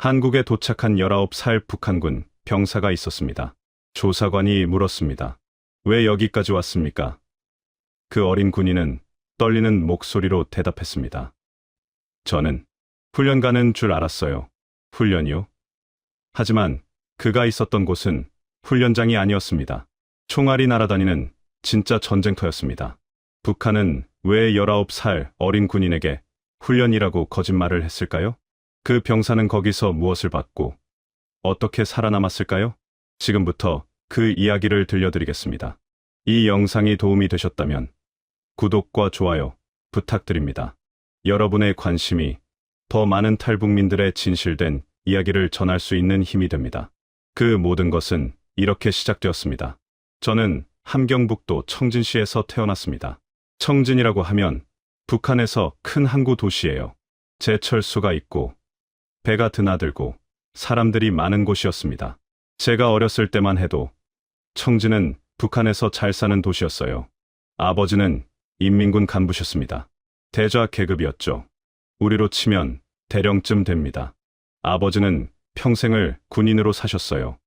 한국에 도착한 19살 북한군 병사가 있었습니다. 조사관이 물었습니다. 왜 여기까지 왔습니까? 그 어린 군인은 떨리는 목소리로 대답했습니다. 저는 훈련 가는 줄 알았어요. 훈련이요? 하지만 그가 있었던 곳은 훈련장이 아니었습니다. 총알이 날아다니는 진짜 전쟁터였습니다. 북한은 왜 19살 어린 군인에게 훈련이라고 거짓말을 했을까요? 그 병사는 거기서 무엇을 받고 어떻게 살아남았을까요? 지금부터 그 이야기를 들려드리겠습니다. 이 영상이 도움이 되셨다면 구독과 좋아요 부탁드립니다. 여러분의 관심이 더 많은 탈북민들의 진실된 이야기를 전할 수 있는 힘이 됩니다. 그 모든 것은 이렇게 시작되었습니다. 저는 함경북도 청진시에서 태어났습니다. 청진이라고 하면 북한에서 큰 항구 도시예요. 제철소가 있고 배가 드나들고 사람들이 많은 곳이었습니다. 제가 어렸을 때만 해도 청진은 북한에서 잘 사는 도시였어요. 아버지는 인민군 간부셨습니다. 대좌 계급이었죠. 우리로 치면 대령쯤 됩니다. 아버지는 평생을 군인으로 사셨어요.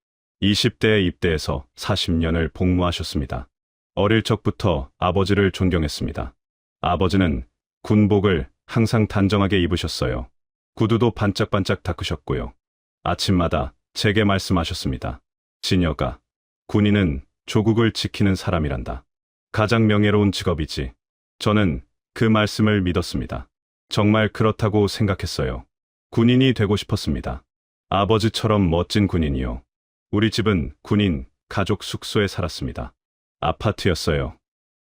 20대에 입대해서 40년을 복무하셨습니다. 어릴 적부터 아버지를 존경했습니다. 아버지는 군복을 항상 단정하게 입으셨어요. 구두도 반짝반짝 닦으셨고요. 아침마다 제게 말씀하셨습니다. 진여가, 군인은 조국을 지키는 사람이란다. 가장 명예로운 직업이지. 저는 그 말씀을 믿었습니다. 정말 그렇다고 생각했어요. 군인이 되고 싶었습니다. 아버지처럼 멋진 군인이요. 우리 집은 군인 가족 숙소에 살았습니다. 아파트였어요.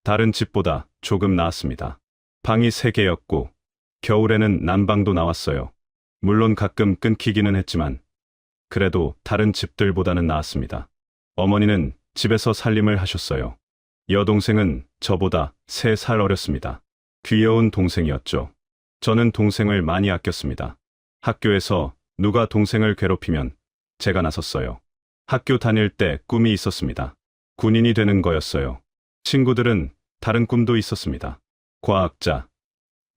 다른 집보다 조금 나았습니다. 방이 3개였고 겨울에는 난방도 나왔어요. 물론 가끔 끊기기는 했지만 그래도 다른 집들보다는 나았습니다. 어머니는 집에서 살림을 하셨어요. 여동생은 저보다 3살 어렸습니다. 귀여운 동생이었죠. 저는 동생을 많이 아꼈습니다. 학교에서 누가 동생을 괴롭히면 제가 나섰어요. 학교 다닐 때 꿈이 있었습니다. 군인이 되는 거였어요. 친구들은 다른 꿈도 있었습니다. 과학자,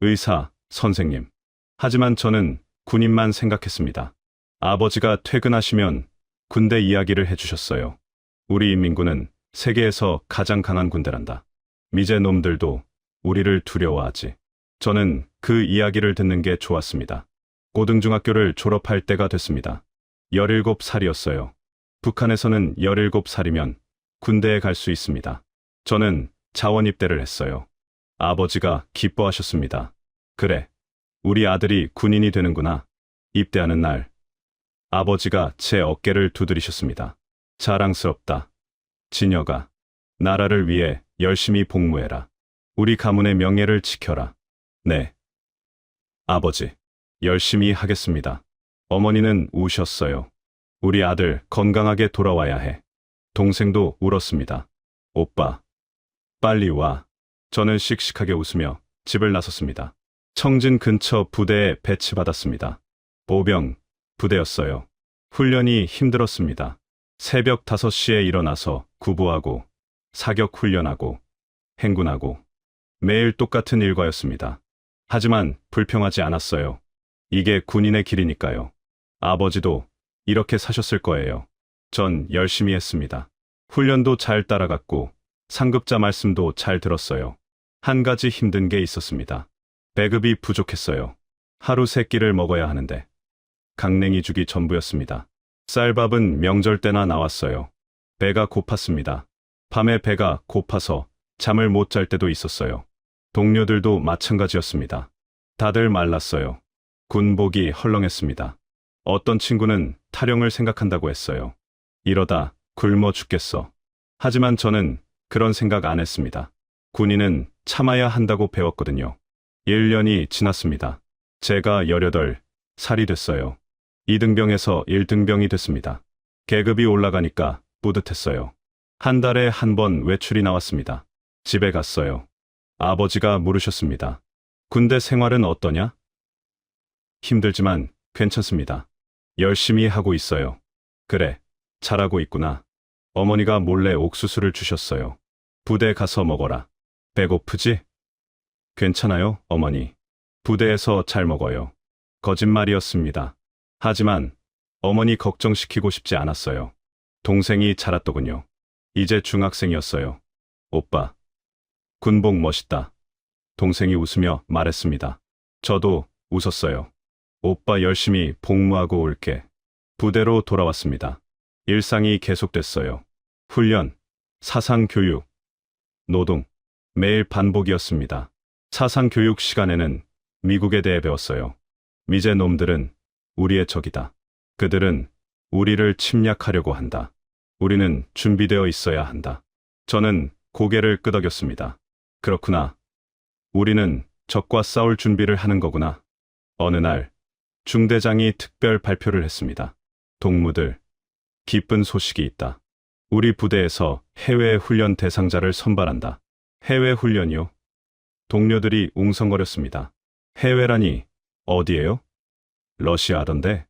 의사, 선생님. 하지만 저는 군인만 생각했습니다. 아버지가 퇴근하시면 군대 이야기를 해주셨어요. 우리 인민군은 세계에서 가장 강한 군대란다. 미제 놈들도 우리를 두려워하지. 저는 그 이야기를 듣는 게 좋았습니다. 고등중학교를 졸업할 때가 됐습니다. 17살이었어요. 북한에서는 17살이면 군대에 갈 수 있습니다. 저는 자원 입대를 했어요. 아버지가 기뻐하셨습니다. 그래, 우리 아들이 군인이 되는구나. 입대하는 날, 아버지가 제 어깨를 두드리셨습니다. 자랑스럽다. 진여가, 나라를 위해 열심히 복무해라. 우리 가문의 명예를 지켜라. 네. 아버지, 열심히 하겠습니다. 어머니는 우셨어요. 우리 아들 건강하게 돌아와야 해. 동생도 울었습니다. 오빠, 빨리 와. 저는 씩씩하게 웃으며 집을 나섰습니다. 청진 근처 부대에 배치받았습니다. 보병 부대였어요. 훈련이 힘들었습니다. 새벽 5시에 일어나서 구보하고 사격 훈련하고 행군하고 매일 똑같은 일과였습니다. 하지만 불평하지 않았어요. 이게 군인의 길이니까요. 아버지도 이렇게 사셨을 거예요. 전 열심히 했습니다. 훈련도 잘 따라갔고 상급자 말씀도 잘 들었어요. 한 가지 힘든 게 있었습니다. 배급이 부족했어요. 하루 3끼를 먹어야 하는데 강냉이죽이 전부였습니다. 쌀밥은 명절 때나 나왔어요. 배가 고팠습니다. 밤에 배가 고파서 잠을 못 잘 때도 있었어요. 동료들도 마찬가지였습니다. 다들 말랐어요. 군복이 헐렁했습니다. 어떤 친구는 탈영을 생각한다고 했어요. 이러다 굶어 죽겠어. 하지만 저는 그런 생각 안 했습니다. 군인은 참아야 한다고 배웠거든요. 1년이 지났습니다. 제가 18살이 됐어요. 2등병에서 1등병이 됐습니다. 계급이 올라가니까 뿌듯했어요. 한 달에 한 번 외출이 나왔습니다. 집에 갔어요. 아버지가 물으셨습니다. 군대 생활은 어떠냐? 힘들지만 괜찮습니다. 열심히 하고 있어요. 그래, 잘하고 있구나. 어머니가 몰래 옥수수를 주셨어요. 부대 가서 먹어라. 배고프지? 괜찮아요, 어머니. 부대에서 잘 먹어요. 거짓말이었습니다. 하지만 어머니 걱정시키고 싶지 않았어요. 동생이 자랐더군요. 이제 중학생이었어요. 오빠, 군복 멋있다. 동생이 웃으며 말했습니다. 저도 웃었어요. 오빠 열심히 복무하고 올게. 부대로 돌아왔습니다. 일상이 계속됐어요. 훈련, 사상교육, 노동, 매일 반복이었습니다. 사상교육 시간에는 미국에 대해 배웠어요. 미제 놈들은 우리의 적이다. 그들은 우리를 침략하려고 한다. 우리는 준비되어 있어야 한다. 저는 고개를 끄덕였습니다. 그렇구나. 우리는 적과 싸울 준비를 하는 거구나. 어느 날 중대장이 특별 발표를 했습니다. 동무들, 기쁜 소식이 있다. 우리 부대에서 해외 훈련 대상자를 선발한다. 해외 훈련이요? 동료들이 웅성거렸습니다. 해외라니 어디예요? 러시아던데?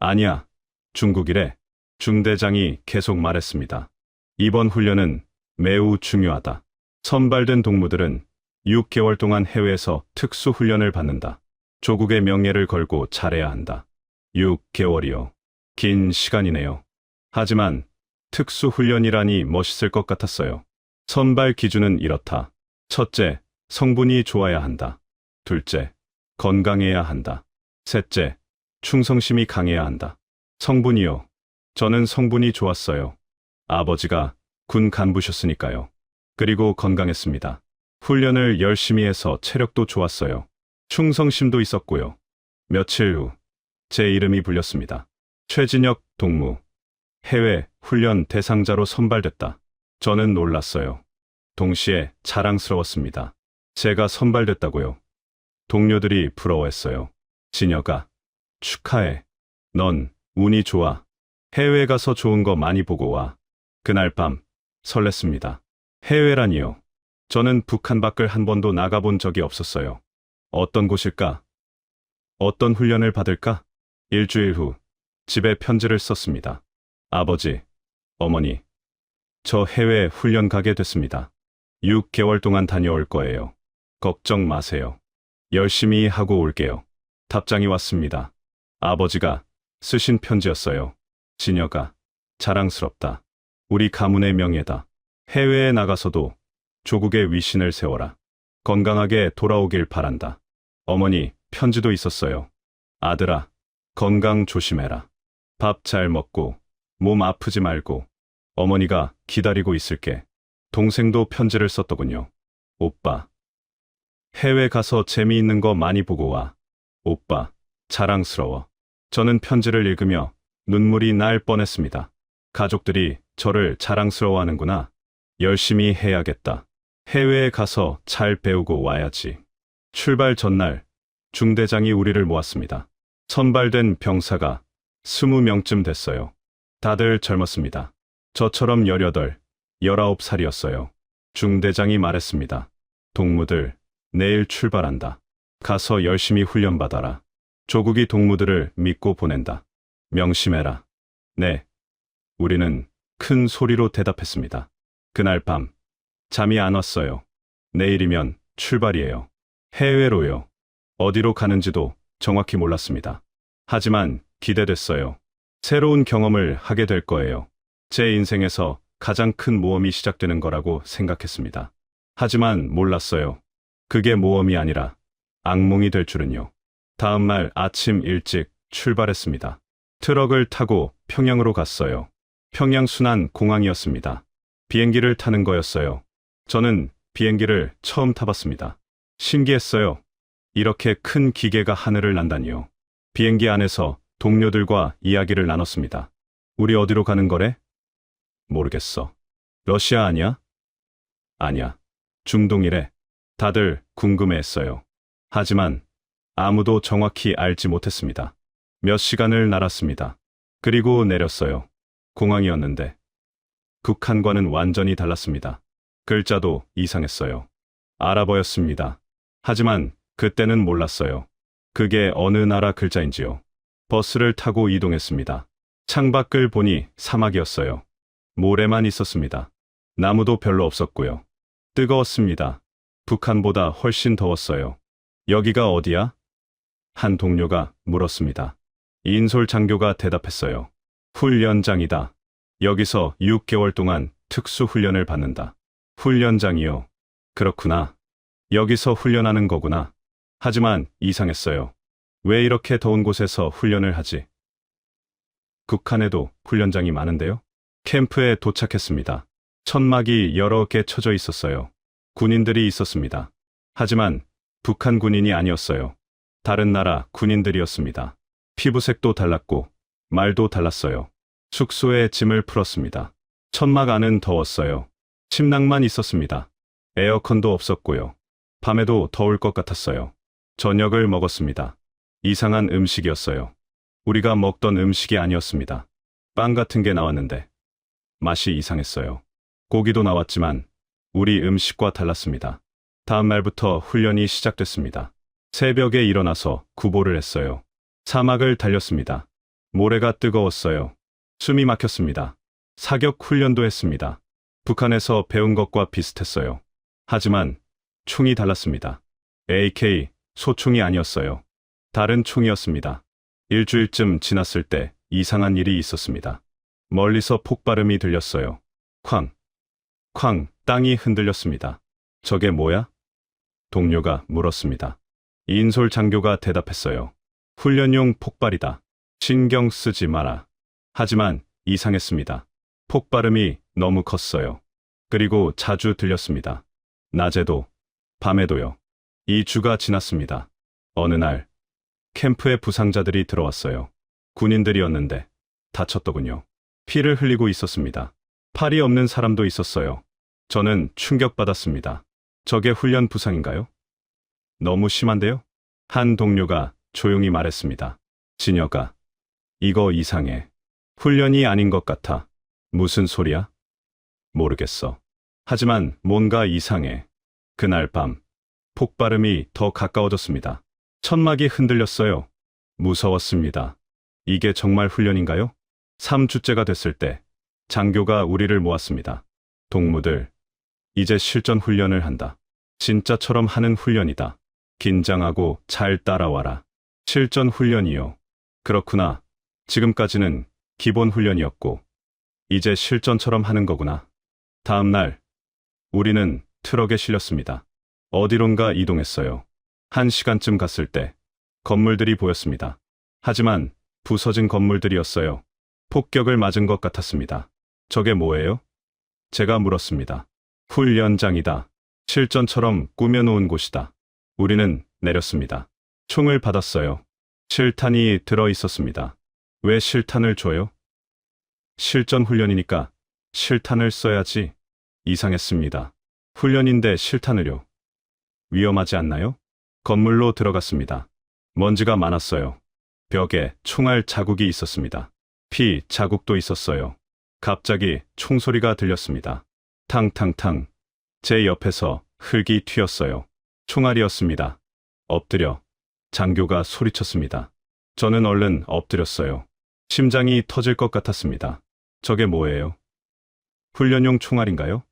아니야, 중국이래. 중대장이 계속 말했습니다. 이번 훈련은 매우 중요하다. 선발된 동무들은 6개월 동안 해외에서 특수 훈련을 받는다. 조국의 명예를 걸고 잘해야 한다. 6개월이요. 긴 시간이네요. 하지만 특수 훈련이라니 멋있을 것 같았어요. 선발 기준은 이렇다. 첫째, 성분이 좋아야 한다. 둘째, 건강해야 한다. 셋째, 충성심이 강해야 한다. 성분이요. 저는 성분이 좋았어요. 아버지가 군 간부셨으니까요. 그리고 건강했습니다. 훈련을 열심히 해서 체력도 좋았어요. 충성심도 있었고요. 며칠 후, 제 이름이 불렸습니다. 최진혁 동무, 해외 훈련 대상자로 선발됐다. 저는 놀랐어요. 동시에 자랑스러웠습니다. 제가 선발됐다고요. 동료들이 부러워했어요. 진혁아, 축하해. 넌 운이 좋아. 해외 가서 좋은 거 많이 보고 와. 그날 밤 설렜습니다. 해외라니요. 저는 북한 밖을 한 번도 나가본 적이 없었어요. 어떤 곳일까? 어떤 훈련을 받을까? 일주일 후 집에 편지를 썼습니다. 아버지, 어머니, 저 해외 훈련 가게 됐습니다. 6개월 동안 다녀올 거예요. 걱정 마세요. 열심히 하고 올게요. 답장이 왔습니다. 아버지가 쓰신 편지였어요. 진혁아, 자랑스럽다. 우리 가문의 명예다. 해외에 나가서도 조국의 위신을 세워라. 건강하게 돌아오길 바란다. 어머니, 편지도 있었어요. 아들아, 건강 조심해라. 밥 잘 먹고, 몸 아프지 말고, 어머니가 기다리고 있을게. 동생도 편지를 썼더군요. 오빠, 해외 가서 재미있는 거 많이 보고 와. 오빠, 자랑스러워. 저는 편지를 읽으며 눈물이 날 뻔했습니다. 가족들이 저를 자랑스러워하는구나. 열심히 해야겠다. 해외에 가서 잘 배우고 와야지. 출발 전날 중대장이 우리를 모았습니다. 선발된 병사가 20명쯤 됐어요. 다들 젊었습니다. 저처럼 18, 19살이었어요. 중대장이 말했습니다. 동무들, 내일 출발한다. 가서 열심히 훈련받아라. 조국이 동무들을 믿고 보낸다. 명심해라. 네. 우리는 큰 소리로 대답했습니다. 그날 밤, 잠이 안 왔어요. 내일이면 출발이에요. 해외로요. 어디로 가는지도 정확히 몰랐습니다. 하지만 기대됐어요. 새로운 경험을 하게 될 거예요. 제 인생에서 가장 큰 모험이 시작되는 거라고 생각했습니다. 하지만 몰랐어요. 그게 모험이 아니라 악몽이 될 줄은요. 다음 날 아침 일찍 출발했습니다. 트럭을 타고 평양으로 갔어요. 평양 순안 공항이었습니다. 비행기를 타는 거였어요. 저는 비행기를 처음 타봤습니다. 신기했어요. 이렇게 큰 기계가 하늘을 난다니요. 비행기 안에서 동료들과 이야기를 나눴습니다. 우리 어디로 가는 거래? 모르겠어. 러시아 아니야? 아니야. 중동이래. 다들 궁금해했어요. 하지만 아무도 정확히 알지 못했습니다. 몇 시간을 날았습니다. 그리고 내렸어요. 공항이었는데 북한과는 완전히 달랐습니다. 글자도 이상했어요. 알아 보였습니다. 하지만 그때는 몰랐어요. 그게 어느 나라 글자인지요. 버스를 타고 이동했습니다. 창밖을 보니 사막이었어요. 모래만 있었습니다. 나무도 별로 없었고요. 뜨거웠습니다. 북한보다 훨씬 더웠어요. 여기가 어디야? 한 동료가 물었습니다. 이인솔 장교가 대답했어요. 훈련장이다. 여기서 6개월 동안 특수 훈련을 받는다. 훈련장이요. 그렇구나. 여기서 훈련하는 거구나. 하지만 이상했어요. 왜 이렇게 더운 곳에서 훈련을 하지? 북한에도 훈련장이 많은데요? 캠프에 도착했습니다. 천막이 여러 개 쳐져 있었어요. 군인들이 있었습니다. 하지만 북한 군인이 아니었어요. 다른 나라 군인들이었습니다. 피부색도 달랐고 말도 달랐어요. 숙소에 짐을 풀었습니다. 천막 안은 더웠어요. 침낭만 있었습니다. 에어컨도 없었고요. 밤에도 더울 것 같았어요. 저녁을 먹었습니다. 이상한 음식이었어요. 우리가 먹던 음식이 아니었습니다. 빵 같은 게 나왔는데 맛이 이상했어요. 고기도 나왔지만 우리 음식과 달랐습니다. 다음 날부터 훈련이 시작됐습니다. 새벽에 일어나서 구보를 했어요. 사막을 달렸습니다. 모래가 뜨거웠어요. 숨이 막혔습니다. 사격 훈련도 했습니다. 북한에서 배운 것과 비슷했어요. 하지만 총이 달랐습니다. AK, 소총이 아니었어요. 다른 총이었습니다. 일주일쯤 지났을 때 이상한 일이 있었습니다. 멀리서 폭발음이 들렸어요. 쾅, 쾅, 땅이 흔들렸습니다. 저게 뭐야? 동료가 물었습니다. 이인솔 장교가 대답했어요. 훈련용 폭발이다. 신경 쓰지 마라. 하지만 이상했습니다. 폭발음이 너무 컸어요. 그리고 자주 들렸습니다. 낮에도, 밤에도요. 2주가 지났습니다. 어느 날, 캠프에 부상자들이 들어왔어요. 군인들이었는데 다쳤더군요. 피를 흘리고 있었습니다. 팔이 없는 사람도 있었어요. 저는 충격받았습니다. 저게 훈련 부상인가요? 너무 심한데요? 한 동료가 조용히 말했습니다. 진혁아, 이거 이상해. 훈련이 아닌 것 같아. 무슨 소리야? 모르겠어. 하지만 뭔가 이상해. 그날 밤, 폭발음이 더 가까워졌습니다. 천막이 흔들렸어요. 무서웠습니다. 이게 정말 훈련인가요? 3주째가 됐을 때 장교가 우리를 모았습니다. 동무들, 이제 실전 훈련을 한다. 진짜처럼 하는 훈련이다. 긴장하고 잘 따라와라. 실전 훈련이요. 그렇구나. 지금까지는 기본 훈련이었고 이제 실전처럼 하는 거구나. 다음 날 우리는 트럭에 실렸습니다. 어디론가 이동했어요. 1시간쯤 갔을 때 건물들이 보였습니다. 하지만 부서진 건물들이었어요. 폭격을 맞은 것 같았습니다. 저게 뭐예요? 제가 물었습니다. 훈련장이다. 실전처럼 꾸며놓은 곳이다. 우리는 내렸습니다. 총을 받았어요. 실탄이 들어 있었습니다. 왜 실탄을 줘요? 실전 훈련이니까 실탄을 써야지. 이상했습니다. 훈련인데 실탄을요? 위험하지 않나요? 건물로 들어갔습니다. 먼지가 많았어요. 벽에 총알 자국이 있었습니다. 피 자국도 있었어요. 갑자기 총소리가 들렸습니다. 탕탕탕. 제 옆에서 흙이 튀었어요. 총알이었습니다. 엎드려. 장교가 소리쳤습니다. 저는 얼른 엎드렸어요. 심장이 터질 것 같았습니다. 저게 뭐예요? 훈련용 총알인가요?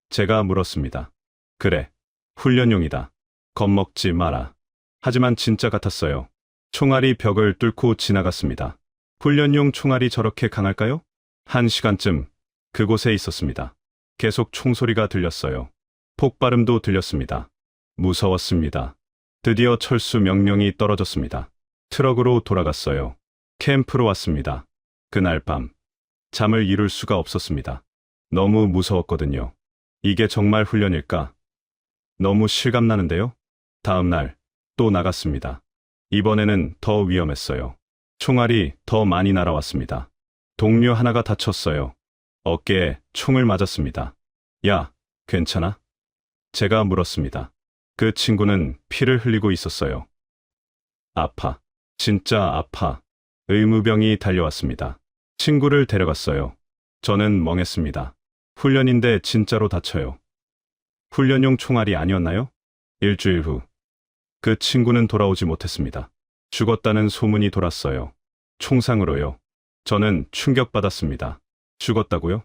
제가 물었습니다. 그래, 훈련용이다. 겁먹지 마라. 하지만 진짜 같았어요. 총알이 벽을 뚫고 지나갔습니다. 훈련용 총알이 저렇게 강할까요? 1시간쯤 그곳에 있었습니다. 계속 총소리가 들렸어요. 폭발음도 들렸습니다. 무서웠습니다. 드디어 철수 명령이 떨어졌습니다. 트럭으로 돌아갔어요. 캠프로 왔습니다. 그날 밤 잠을 이룰 수가 없었습니다. 너무 무서웠거든요. 이게 정말 훈련일까? 너무 실감나는데요? 다음 날 또 나갔습니다. 이번에는 더 위험했어요. 총알이 더 많이 날아왔습니다. 동료 하나가 다쳤어요. 어깨에 총을 맞았습니다. 야, 괜찮아? 제가 물었습니다. 그 친구는 피를 흘리고 있었어요. 아파. 진짜 아파. 의무병이 달려왔습니다. 친구를 데려갔어요. 저는 멍했습니다. 훈련인데 진짜로 다쳐요. 훈련용 총알이 아니었나요? 일주일 후, 그 친구는 돌아오지 못했습니다. 죽었다는 소문이 돌았어요. 총상으로요. 저는 충격받았습니다. 죽었다고요?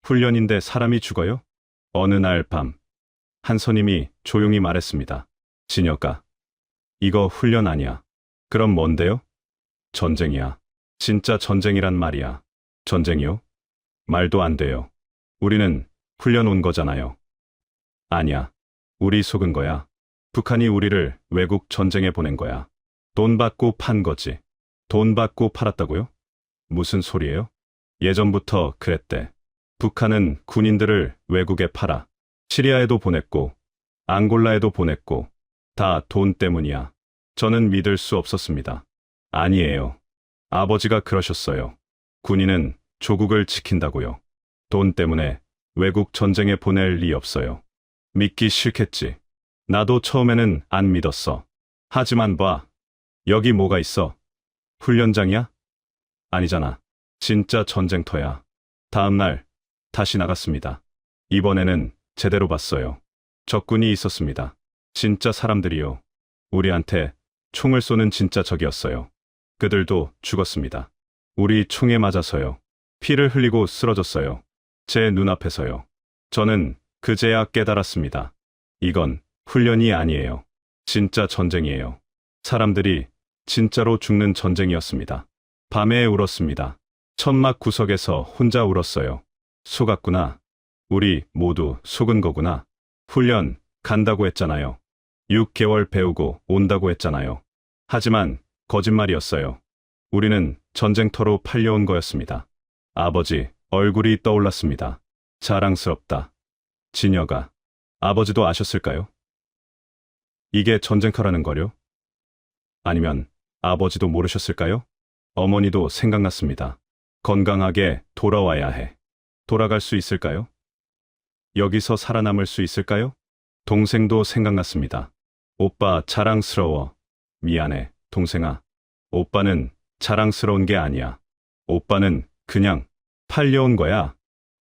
훈련인데 사람이 죽어요? 어느 날 밤, 한 선임이 조용히 말했습니다. 진혁아, 이거 훈련 아니야. 그럼 뭔데요? 전쟁이야. 진짜 전쟁이란 말이야. 전쟁이요? 말도 안 돼요. 우리는 훈련 온 거잖아요. 아니야. 우리 속은 거야. 북한이 우리를 외국 전쟁에 보낸 거야. 돈 받고 판 거지. 돈 받고 팔았다고요? 무슨 소리예요? 예전부터 그랬대. 북한은 군인들을 외국에 팔아. 시리아에도 보냈고, 앙골라에도 보냈고, 다 돈 때문이야. 저는 믿을 수 없었습니다. 아니에요. 아버지가 그러셨어요. 군인은 조국을 지킨다고요. 돈 때문에 외국 전쟁에 보낼 리 없어요. 믿기 싫겠지. 나도 처음에는 안 믿었어. 하지만 봐. 여기 뭐가 있어? 훈련장이야? 아니잖아. 진짜 전쟁터야. 다음 날 다시 나갔습니다. 이번에는 제대로 봤어요. 적군이 있었습니다. 진짜 사람들이요. 우리한테 총을 쏘는 진짜 적이었어요. 그들도 죽었습니다. 우리 총에 맞아서요. 피를 흘리고 쓰러졌어요. 제 눈앞에서요. 저는 그제야 깨달았습니다. 이건 훈련이 아니에요. 진짜 전쟁이에요. 사람들이 진짜로 죽는 전쟁이었습니다. 밤에 울었습니다. 천막 구석에서 혼자 울었어요. 속았구나. 우리 모두 속은 거구나. 훈련 간다고 했잖아요. 6개월 배우고 온다고 했잖아요. 하지만 거짓말이었어요. 우리는 전쟁터로 팔려온 거였습니다. 아버지 얼굴이 떠올랐습니다. 자랑스럽다. 진여가. 아버지도 아셨을까요? 이게 전쟁터라는 거요? 아니면 아버지도 모르셨을까요? 어머니도 생각났습니다. 건강하게 돌아와야 해. 돌아갈 수 있을까요? 여기서 살아남을 수 있을까요? 동생도 생각났습니다. 오빠 자랑스러워. 미안해, 동생아. 오빠는 자랑스러운 게 아니야. 오빠는 그냥 팔려온 거야.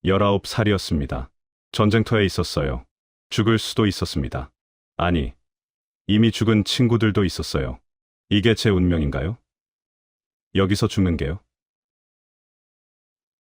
19살이었습니다. 전쟁터에 있었어요. 죽을 수도 있었습니다. 아니, 이미 죽은 친구들도 있었어요. 이게 제 운명인가요? 여기서 죽는 게요?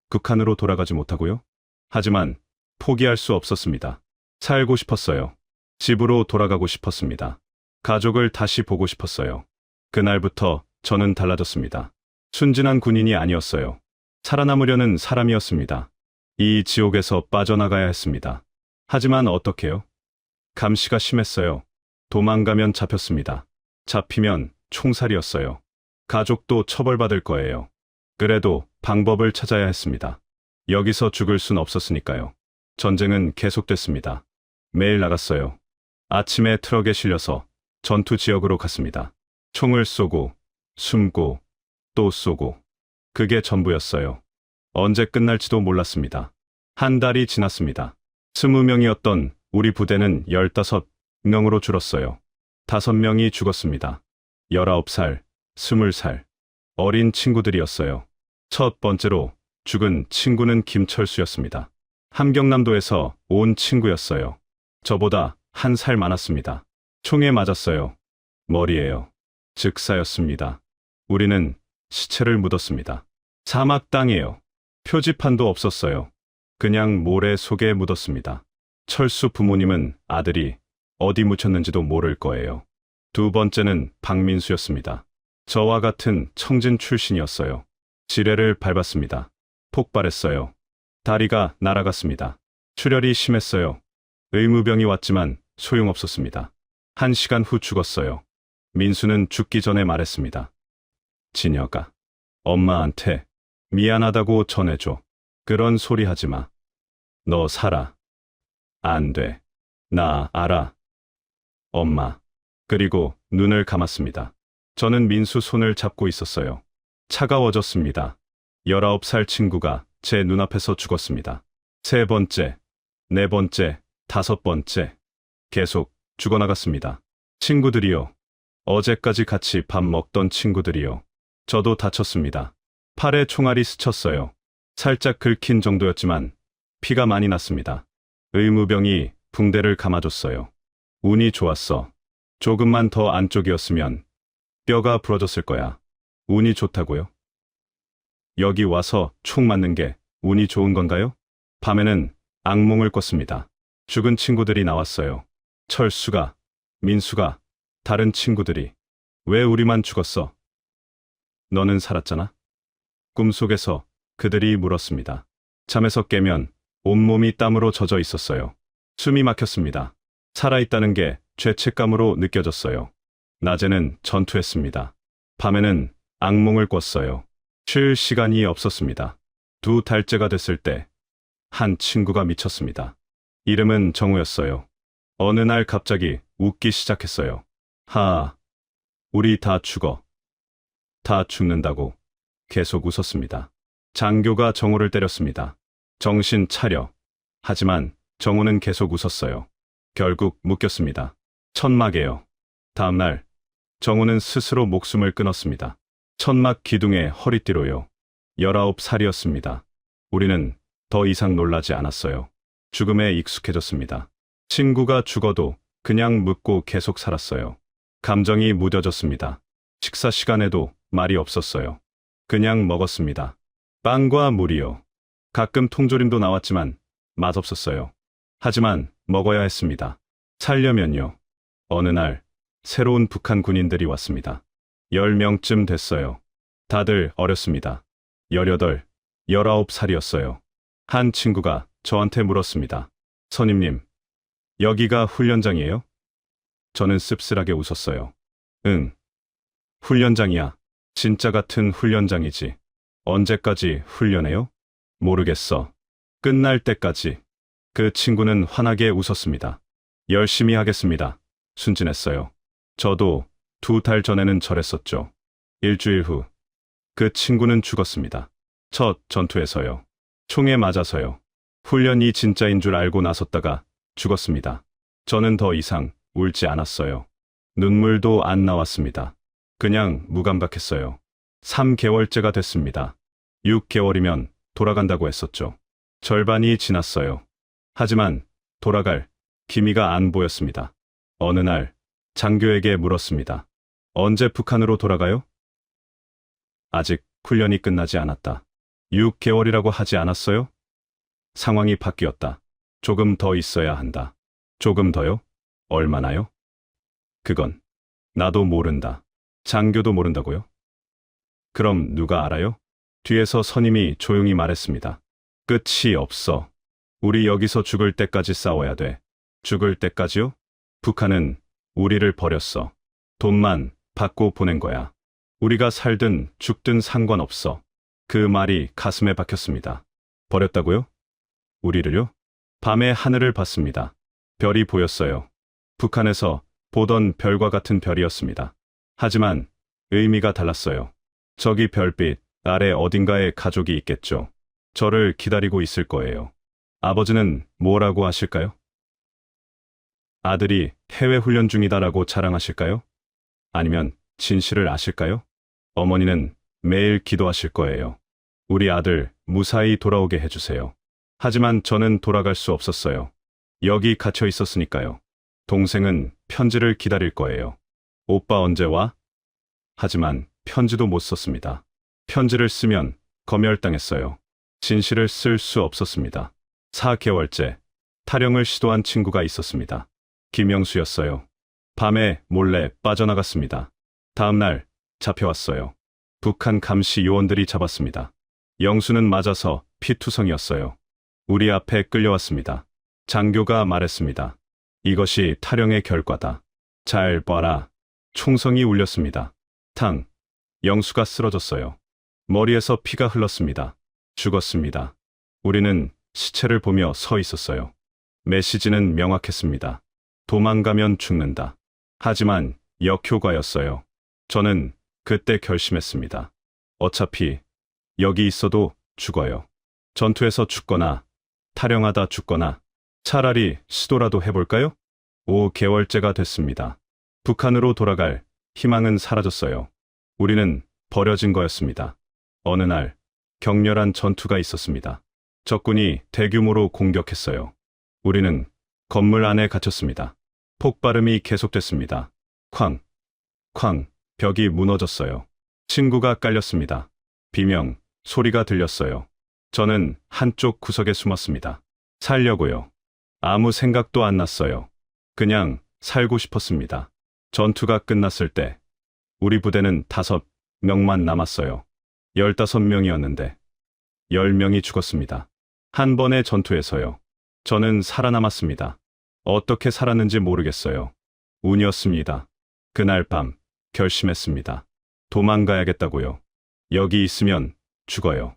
북한으로 돌아가지 못하고요? 하지만 포기할 수 없었습니다. 살고 싶었어요. 집으로 돌아가고 싶었습니다. 가족을 다시 보고 싶었어요. 그날부터 저는 달라졌습니다. 순진한 군인이 아니었어요. 살아남으려는 사람이었습니다. 이 지옥에서 빠져나가야 했습니다. 하지만 어떻게요? 감시가 심했어요. 도망가면 잡혔습니다. 잡히면 총살이었어요. 가족도 처벌받을 거예요. 그래도 방법을 찾아야 했습니다. 여기서 죽을 순 없었으니까요. 전쟁은 계속됐습니다. 매일 나갔어요. 아침에 트럭에 실려서 전투 지역으로 갔습니다. 총을 쏘고, 숨고, 또 쏘고. 그게 전부였어요. 언제 끝날지도 몰랐습니다. 한 달이 지났습니다. 20명이었던 우리 부대는 15명으로 줄었어요. 5명이 죽었습니다. 19살, 20살. 어린 친구들이었어요. 첫 번째로 죽은 친구는 김철수였습니다. 함경남도에서 온 친구였어요. 저보다 1살 많았습니다. 총에 맞았어요. 머리에요. 즉사였습니다. 우리는 시체를 묻었습니다. 사막 땅이에요. 표지판도 없었어요. 그냥 모래 속에 묻었습니다. 철수 부모님은 아들이 어디 묻혔는지도 모를 거예요. 두 번째는 박민수였습니다. 저와 같은 청진 출신이었어요. 지뢰를 밟았습니다. 폭발했어요. 다리가 날아갔습니다. 출혈이 심했어요. 의무병이 왔지만 소용없었습니다. 1시간 후 죽었어요. 민수는 죽기 전에 말했습니다. 진여가, 엄마한테 미안하다고 전해줘. 그런 소리 하지 마. 너 살아. 안 돼. 나 알아. 엄마. 그리고 눈을 감았습니다. 저는 민수 손을 잡고 있었어요. 차가워졌습니다. 19살 친구가 제 눈앞에서 죽었습니다. 세 번째, 네 번째, 다섯 번째. 계속 죽어나갔습니다. 친구들이요. 어제까지 같이 밥 먹던 친구들이요. 저도 다쳤습니다. 팔에 총알이 스쳤어요. 살짝 긁힌 정도였지만 피가 많이 났습니다. 의무병이 붕대를 감아줬어요. 운이 좋았어. 조금만 더 안쪽이었으면 뼈가 부러졌을 거야. 운이 좋다고요? 여기 와서 총 맞는 게 운이 좋은 건가요? 밤에는 악몽을 꿨습니다. 죽은 친구들이 나왔어요. 철수가, 민수가, 다른 친구들이. 왜 우리만 죽었어? 너는 살았잖아? 꿈속에서 그들이 물었습니다. 잠에서 깨면 온몸이 땀으로 젖어 있었어요. 숨이 막혔습니다. 살아있다는 게 죄책감으로 느껴졌어요. 낮에는 전투했습니다. 밤에는 악몽을 꿨어요. 쉴 시간이 없었습니다. 2달째가 됐을 때 한 친구가 미쳤습니다. 이름은 정우였어요. 어느 날 갑자기 웃기 시작했어요. 우리 다 죽어. 다 죽는다고 계속 웃었습니다. 장교가 정우를 때렸습니다. 정신 차려. 하지만 정우는 계속 웃었어요. 결국 묶였습니다. 천막에요. 다음날 정우는 스스로 목숨을 끊었습니다. 천막 기둥에 허리띠로요. 19살이었습니다. 우리는 더 이상 놀라지 않았어요. 죽음에 익숙해졌습니다. 친구가 죽어도 그냥 묻고 계속 살았어요. 감정이 무뎌졌습니다. 식사 시간에도 말이 없었어요. 그냥 먹었습니다. 빵과 물이요. 가끔 통조림도 나왔지만 맛없었어요. 하지만 먹어야 했습니다. 살려면요. 어느 날 새로운 북한 군인들이 왔습니다. 10명쯤 됐어요. 다들 어렸습니다. 18, 19살이었어요. 한 친구가 저한테 물었습니다. 선임님, 여기가 훈련장이에요? 저는 씁쓸하게 웃었어요. 응. 훈련장이야. 진짜 같은 훈련장이지. 언제까지 훈련해요? 모르겠어. 끝날 때까지. 그 친구는 환하게 웃었습니다. 열심히 하겠습니다. 순진했어요. 저도 2달 전에는 저랬었죠. 일주일 후, 그 친구는 죽었습니다. 첫 전투에서요. 총에 맞아서요. 훈련이 진짜인 줄 알고 나섰다가 죽었습니다. 저는 더 이상 울지 않았어요. 눈물도 안 나왔습니다. 그냥 무감각했어요. 3개월째가 됐습니다. 6개월이면 돌아간다고 했었죠. 절반이 지났어요. 하지만 돌아갈 기미가 안 보였습니다. 어느 날 장교에게 물었습니다. 언제 북한으로 돌아가요? 아직 훈련이 끝나지 않았다. 6개월이라고 하지 않았어요? 상황이 바뀌었다. 조금 더 있어야 한다. 조금 더요? 얼마나요? 그건 나도 모른다. 장교도 모른다고요? 그럼 누가 알아요? 뒤에서 선임이 조용히 말했습니다. 끝이 없어. 우리 여기서 죽을 때까지 싸워야 돼. 죽을 때까지요? 북한은 우리를 버렸어. 돈만 받고 보낸 거야. 우리가 살든 죽든 상관없어. 그 말이 가슴에 박혔습니다. 버렸다고요? 우리를요? 밤에 하늘을 봤습니다. 별이 보였어요. 북한에서 보던 별과 같은 별이었습니다. 하지만 의미가 달랐어요. 저기 별빛 아래 어딘가에 가족이 있겠죠. 저를 기다리고 있을 거예요. 아버지는 뭐라고 하실까요? 아들이 해외 훈련 중이다라고 자랑하실까요? 아니면 진실을 아실까요? 어머니는 매일 기도하실 거예요. 우리 아들 무사히 돌아오게 해주세요. 하지만 저는 돌아갈 수 없었어요. 여기 갇혀 있었으니까요. 동생은 편지를 기다릴 거예요. 오빠 언제 와? 하지만 편지도 못 썼습니다. 편지를 쓰면 검열당했어요. 진실을 쓸 수 없었습니다. 4개월째 탈영을 시도한 친구가 있었습니다. 김영수였어요. 밤에 몰래 빠져나갔습니다. 다음 날 잡혀왔어요. 북한 감시 요원들이 잡았습니다. 영수는 맞아서 피투성이었어요. 우리 앞에 끌려왔습니다. 장교가 말했습니다. 이것이 탈영의 결과다. 잘 봐라. 총성이 울렸습니다. 탕. 영수가 쓰러졌어요. 머리에서 피가 흘렀습니다. 죽었습니다. 우리는 시체를 보며 서 있었어요. 메시지는 명확했습니다. 도망가면 죽는다. 하지만 역효과였어요. 저는 그때 결심했습니다. 어차피 여기 있어도 죽어요. 전투에서 죽거나 탈영하다 죽거나 차라리 시도라도 해볼까요? 5개월째가 됐습니다. 북한으로 돌아갈 희망은 사라졌어요. 우리는 버려진 거였습니다. 어느 날 격렬한 전투가 있었습니다. 적군이 대규모로 공격했어요. 우리는 건물 안에 갇혔습니다. 폭발음이 계속됐습니다. 쾅, 쾅, 벽이 무너졌어요. 친구가 깔렸습니다. 비명, 소리가 들렸어요. 저는 한쪽 구석에 숨었습니다. 살려고요. 아무 생각도 안 났어요. 그냥 살고 싶었습니다. 전투가 끝났을 때 우리 부대는 5, 명만 남았어요. 15명이었는데 10명이 죽었습니다. 한 번의 전투에서요. 저는 살아남았습니다. 어떻게 살았는지 모르겠어요. 운이었습니다. 그날 밤 결심했습니다. 도망가야겠다고요. 여기 있으면 죽어요.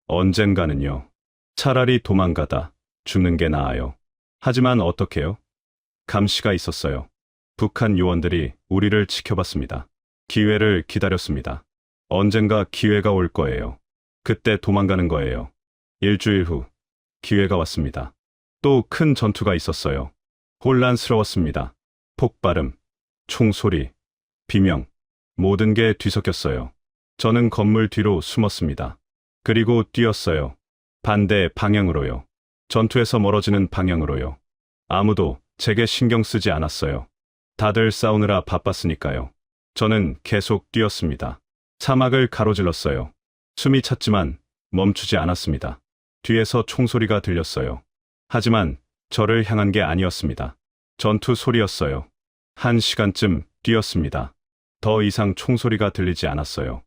언젠가는요. 차라리 도망가다 죽는 게 나아요. 하지만 어떡해요? 감시가 있었어요. 북한 요원들이 우리를 지켜봤습니다. 기회를 기다렸습니다. 언젠가 기회가 올 거예요. 그때 도망가는 거예요. 일주일 후 기회가 왔습니다. 또 큰 전투가 있었어요. 혼란스러웠습니다. 폭발음, 총소리, 비명, 모든 게 뒤섞였어요. 저는 건물 뒤로 숨었습니다. 그리고 뛰었어요. 반대 방향으로요. 전투에서 멀어지는 방향으로요. 아무도 제게 신경 쓰지 않았어요. 다들 싸우느라 바빴으니까요. 저는 계속 뛰었습니다. 사막을 가로질렀어요. 숨이 찼지만 멈추지 않았습니다. 뒤에서 총소리가 들렸어요. 하지만 저를 향한 게 아니었습니다. 전투 소리였어요. 1시간쯤 뛰었습니다. 더 이상 총소리가 들리지 않았어요.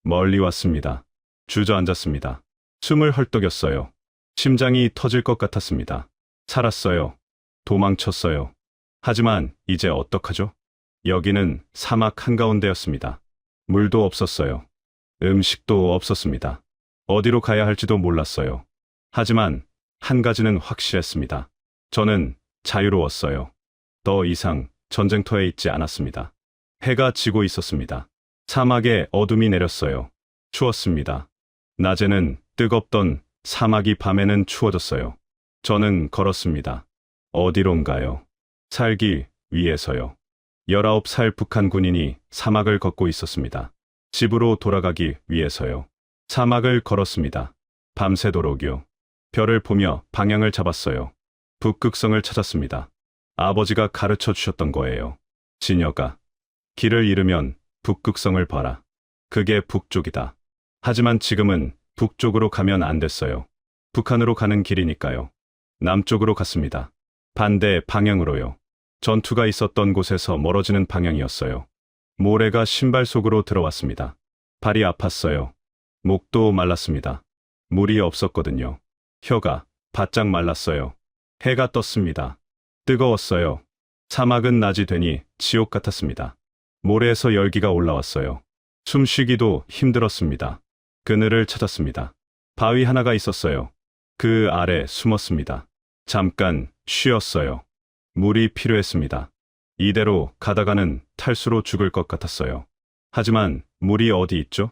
멀리 왔습니다. 주저앉았습니다. 숨을 헐떡였어요. 심장이 터질 것 같았습니다. 살았어요. 도망쳤어요. 하지만 이제 어떡하죠? 여기는 사막 한가운데였습니다. 물도 없었어요. 음식도 없었습니다. 어디로 가야 할지도 몰랐어요. 하지만 한 가지는 확실했습니다. 저는 자유로웠어요. 더 이상 전쟁터에 있지 않았습니다. 해가 지고 있었습니다. 사막에 어둠이 내렸어요. 추웠습니다. 낮에는 뜨겁던 사막이 밤에는 추워졌어요. 저는 걸었습니다. 어디론가요? 살기 위해서요. 19살 북한 군인이 사막을 걷고 있었습니다. 집으로 돌아가기 위해서요. 사막을 걸었습니다. 밤새도록요. 별을 보며 방향을 잡았어요. 북극성을 찾았습니다. 아버지가 가르쳐 주셨던 거예요. 진여가 길을 잃으면 북극성을 봐라. 그게 북쪽이다. 하지만 지금은 북쪽으로 가면 안 됐어요. 북한으로 가는 길이니까요. 남쪽으로 갔습니다. 반대 방향으로요. 전투가 있었던 곳에서 멀어지는 방향이었어요. 모래가 신발 속으로 들어왔습니다. 발이 아팠어요. 목도 말랐습니다. 물이 없었거든요. 혀가 바짝 말랐어요. 해가 떴습니다. 뜨거웠어요. 사막은 낮이 되니 지옥 같았습니다. 모래에서 열기가 올라왔어요. 숨쉬기도 힘들었습니다. 그늘을 찾았습니다. 바위 하나가 있었어요. 그 아래 숨었습니다. 잠깐 쉬었어요. 물이 필요했습니다. 이대로 가다가는 탈수로 죽을 것 같았어요. 하지만 물이 어디 있죠?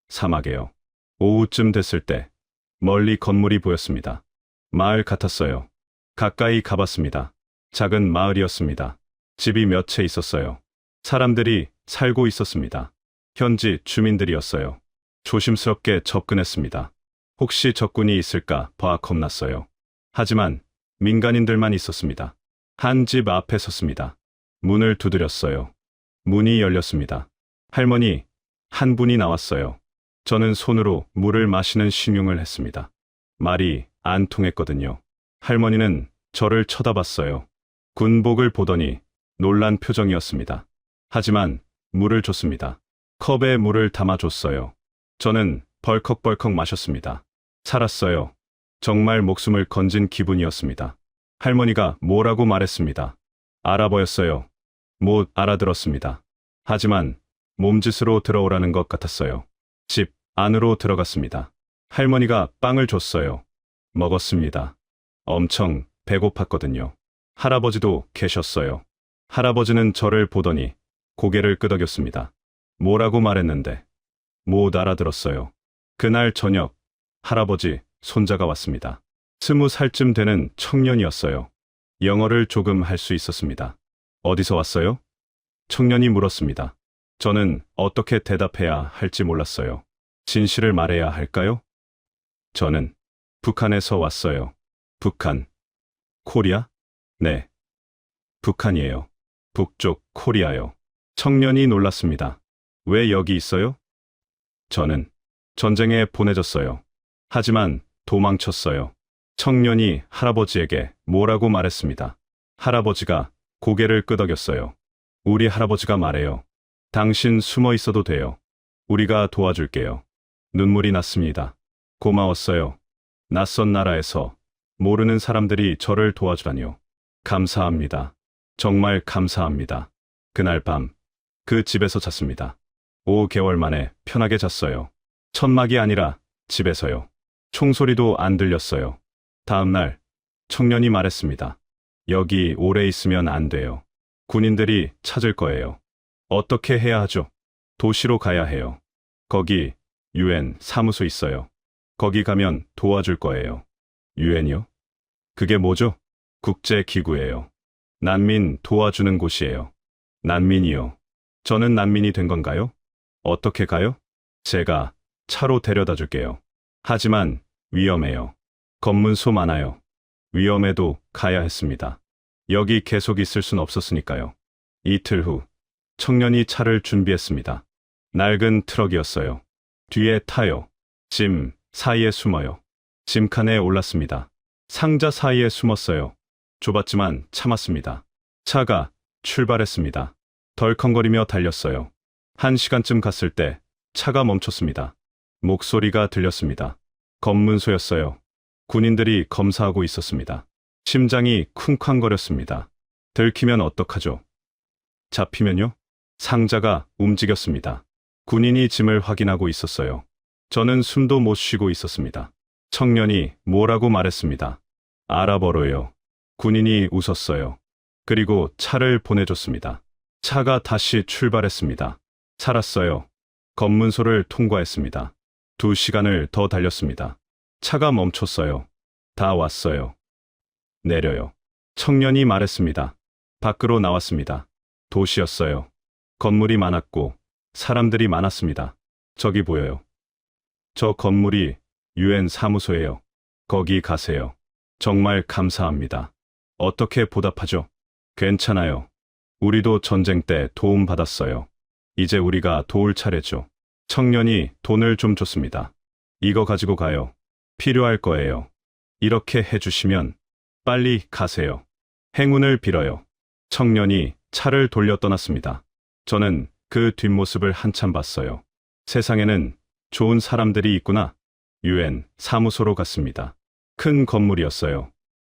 사막에요. 오후쯤 됐을 때 멀리 건물이 보였습니다. 마을 같았어요. 가까이 가봤습니다. 작은 마을이었습니다. 집이 몇 채 있었어요. 사람들이 살고 있었습니다. 현지 주민들이었어요. 조심스럽게 접근했습니다. 혹시 적군이 있을까 봐 겁났어요. 하지만 민간인들만 있었습니다. 한 집 앞에 섰습니다. 문을 두드렸어요. 문이 열렸습니다. 할머니 한 분이 나왔어요. 저는 손으로 물을 마시는 신용을 했습니다. 말이 안 통했거든요. 할머니는 저를 쳐다봤어요. 군복을 보더니 놀란 표정이었습니다. 하지만 물을 줬습니다. 컵에 물을 담아줬어요. 저는 벌컥벌컥 마셨습니다. 살았어요. 정말 목숨을 건진 기분이었습니다. 할머니가 뭐라고 말했습니다. 알아보였어요. 못 알아들었습니다. 하지만 몸짓으로 들어오라는 것 같았어요. 집 안으로 들어갔습니다. 할머니가 빵을 줬어요. 먹었습니다. 엄청 배고팠거든요. 할아버지도 계셨어요. 할아버지는 저를 보더니 고개를 끄덕였습니다. 뭐라고 말했는데 못 알아들었어요. 그날 저녁 할아버지 손자가 왔습니다. 20살쯤 되는 청년이었어요. 영어를 조금 할 수 있었습니다. 어디서 왔어요? 청년이 물었습니다. 저는 어떻게 대답해야 할지 몰랐어요. 진실을 말해야 할까요? 저는 북한에서 왔어요. 북한. 코리아? 네. 북한이에요. 북쪽 코리아요. 청년이 놀랐습니다. 왜 여기 있어요? 저는 전쟁에 보내졌어요. 하지만 도망쳤어요. 청년이 할아버지에게 뭐라고 말했습니다. 할아버지가 고개를 끄덕였어요. 우리 할아버지가 말해요. 당신 숨어 있어도 돼요. 우리가 도와줄게요. 눈물이 났습니다. 고마웠어요. 낯선 나라에서 모르는 사람들이 저를 도와주다니요. 감사합니다. 정말 감사합니다. 그날 밤, 그 집에서 잤습니다. 5개월 만에 편하게 잤어요. 천막이 아니라 집에서요. 총소리도 안 들렸어요. 다음 날, 청년이 말했습니다. 여기 오래 있으면 안 돼요. 군인들이 찾을 거예요. 어떻게 해야 하죠? 도시로 가야 해요. 거기 UN 사무소 있어요. 거기 가면 도와줄 거예요. UN이요? 그게 뭐죠? 국제기구예요. 난민 도와주는 곳이에요. 난민이요. 저는 난민이 된 건가요? 어떻게 가요? 제가 차로 데려다 줄게요. 하지만 위험해요. 검문소 많아요. 위험해도 가야 했습니다. 여기 계속 있을 순 없었으니까요. 이틀 후, 청년이 차를 준비했습니다. 낡은 트럭이었어요. 뒤에 타요. 짐 사이에 숨어요. 짐칸에 올랐습니다. 상자 사이에 숨었어요. 좁았지만 참았습니다. 차가 출발했습니다. 덜컹거리며 달렸어요. 1시간쯤 갔을 때 차가 멈췄습니다. 목소리가 들렸습니다. 검문소였어요. 군인들이 검사하고 있었습니다. 심장이 쿵쾅거렸습니다. 들키면 어떡하죠? 잡히면요? 상자가 움직였습니다. 군인이 짐을 확인하고 있었어요. 저는 숨도 못 쉬고 있었습니다. 청년이 뭐라고 말했습니다. 아랍어로요. 군인이 웃었어요. 그리고 차를 보내줬습니다. 차가 다시 출발했습니다. 살았어요. 검문소를 통과했습니다. 2시간을 더 달렸습니다. 차가 멈췄어요. 다 왔어요. 내려요. 청년이 말했습니다. 밖으로 나왔습니다. 도시였어요. 건물이 많았고 사람들이 많았습니다. 저기 보여요. 저 건물이 UN 사무소예요. 거기 가세요. 정말 감사합니다. 어떻게 보답하죠? 괜찮아요. 우리도 전쟁 때 도움 받았어요. 이제 우리가 도울 차례죠. 청년이 돈을 좀 줬습니다. 이거 가지고 가요. 필요할 거예요. 이렇게 해주시면 빨리 가세요. 행운을 빌어요. 청년이 차를 돌려 떠났습니다. 저는 그 뒷모습을 한참 봤어요. 세상에는 좋은 사람들이 있구나. UN 사무소로 갔습니다. 큰 건물이었어요.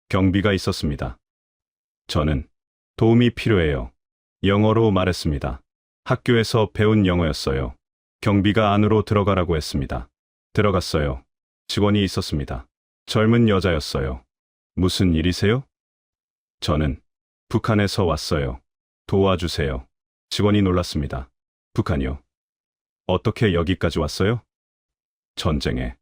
경비가 있었습니다. 저는 도움이 필요해요. 영어로 말했습니다. 학교에서 배운 영어였어요. 경비가 안으로 들어가라고 했습니다. 들어갔어요. 직원이 있었습니다. 젊은 여자였어요. 무슨 일이세요? 저는 북한에서 왔어요. 도와주세요. 직원이 놀랐습니다. 북한이요? 어떻게 여기까지 왔어요? 전쟁에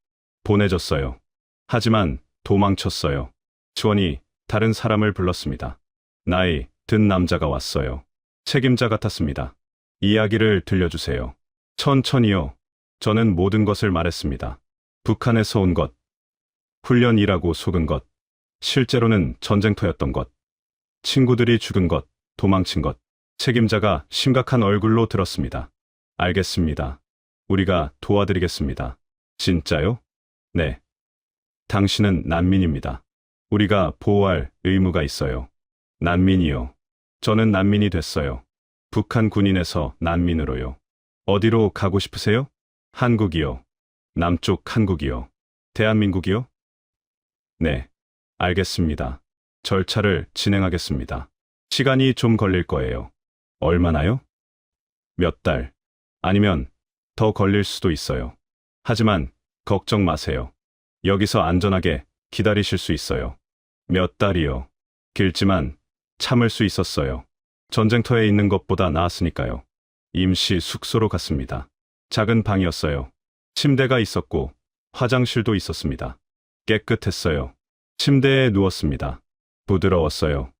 보내졌어요. 하지만 도망쳤어요. 직원이 다른 사람을 불렀습니다. 나이 든 남자가 왔어요. 책임자 같았습니다. 이야기를 들려주세요. 천천히요. 저는 모든 것을 말했습니다. 북한에서 온 것, 훈련이라고 속은 것, 실제로는 전쟁터였던 것, 친구들이 죽은 것, 도망친 것. 책임자가 심각한 얼굴로 들었습니다. 알겠습니다. 우리가 도와드리겠습니다. 진짜요? 네. 당신은 난민입니다. 우리가 보호할 의무가 있어요. 난민이요. 저는 난민이 됐어요. 북한 군인에서 난민으로요. 어디로 가고 싶으세요? 한국이요. 남쪽 한국이요. 대한민국이요? 네. 알겠습니다. 절차를 진행하겠습니다. 시간이 좀 걸릴 거예요. 얼마나요? 몇 달, 아니면 더 걸릴 수도 있어요. 하지만 걱정 마세요. 여기서 안전하게 기다리실 수 있어요. 몇 달이요. 길지만 참을 수 있었어요. 전쟁터에 있는 것보다 나았으니까요. 임시 숙소로 갔습니다. 작은 방이었어요. 침대가 있었고 화장실도 있었습니다. 깨끗했어요. 침대에 누웠습니다. 부드러웠어요.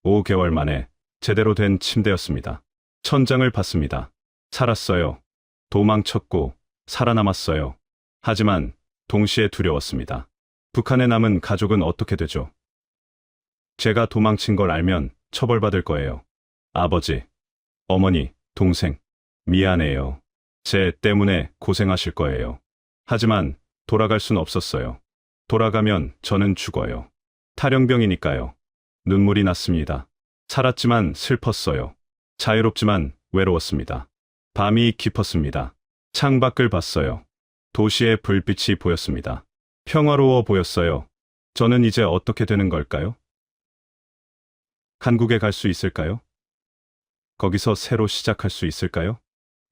5개월 만에 제대로 된 침대였습니다. 천장을 봤습니다. 살았어요. 도망쳤고 살아남았어요. 하지만 동시에 두려웠습니다. 북한에 남은 가족은 어떻게 되죠? 제가 도망친 걸 알면 처벌받을 거예요. 아버지, 어머니, 동생, 미안해요. 제 때문에 고생하실 거예요. 하지만 돌아갈 순 없었어요. 돌아가면 저는 죽어요. 탈영병이니까요. 눈물이 났습니다. 살았지만 슬펐어요. 자유롭지만 외로웠습니다. 밤이 깊었습니다. 창밖을 봤어요. 도시의 불빛이 보였습니다. 평화로워 보였어요. 저는 이제 어떻게 되는 걸까요? 한국에 갈 수 있을까요? 거기서 새로 시작할 수 있을까요?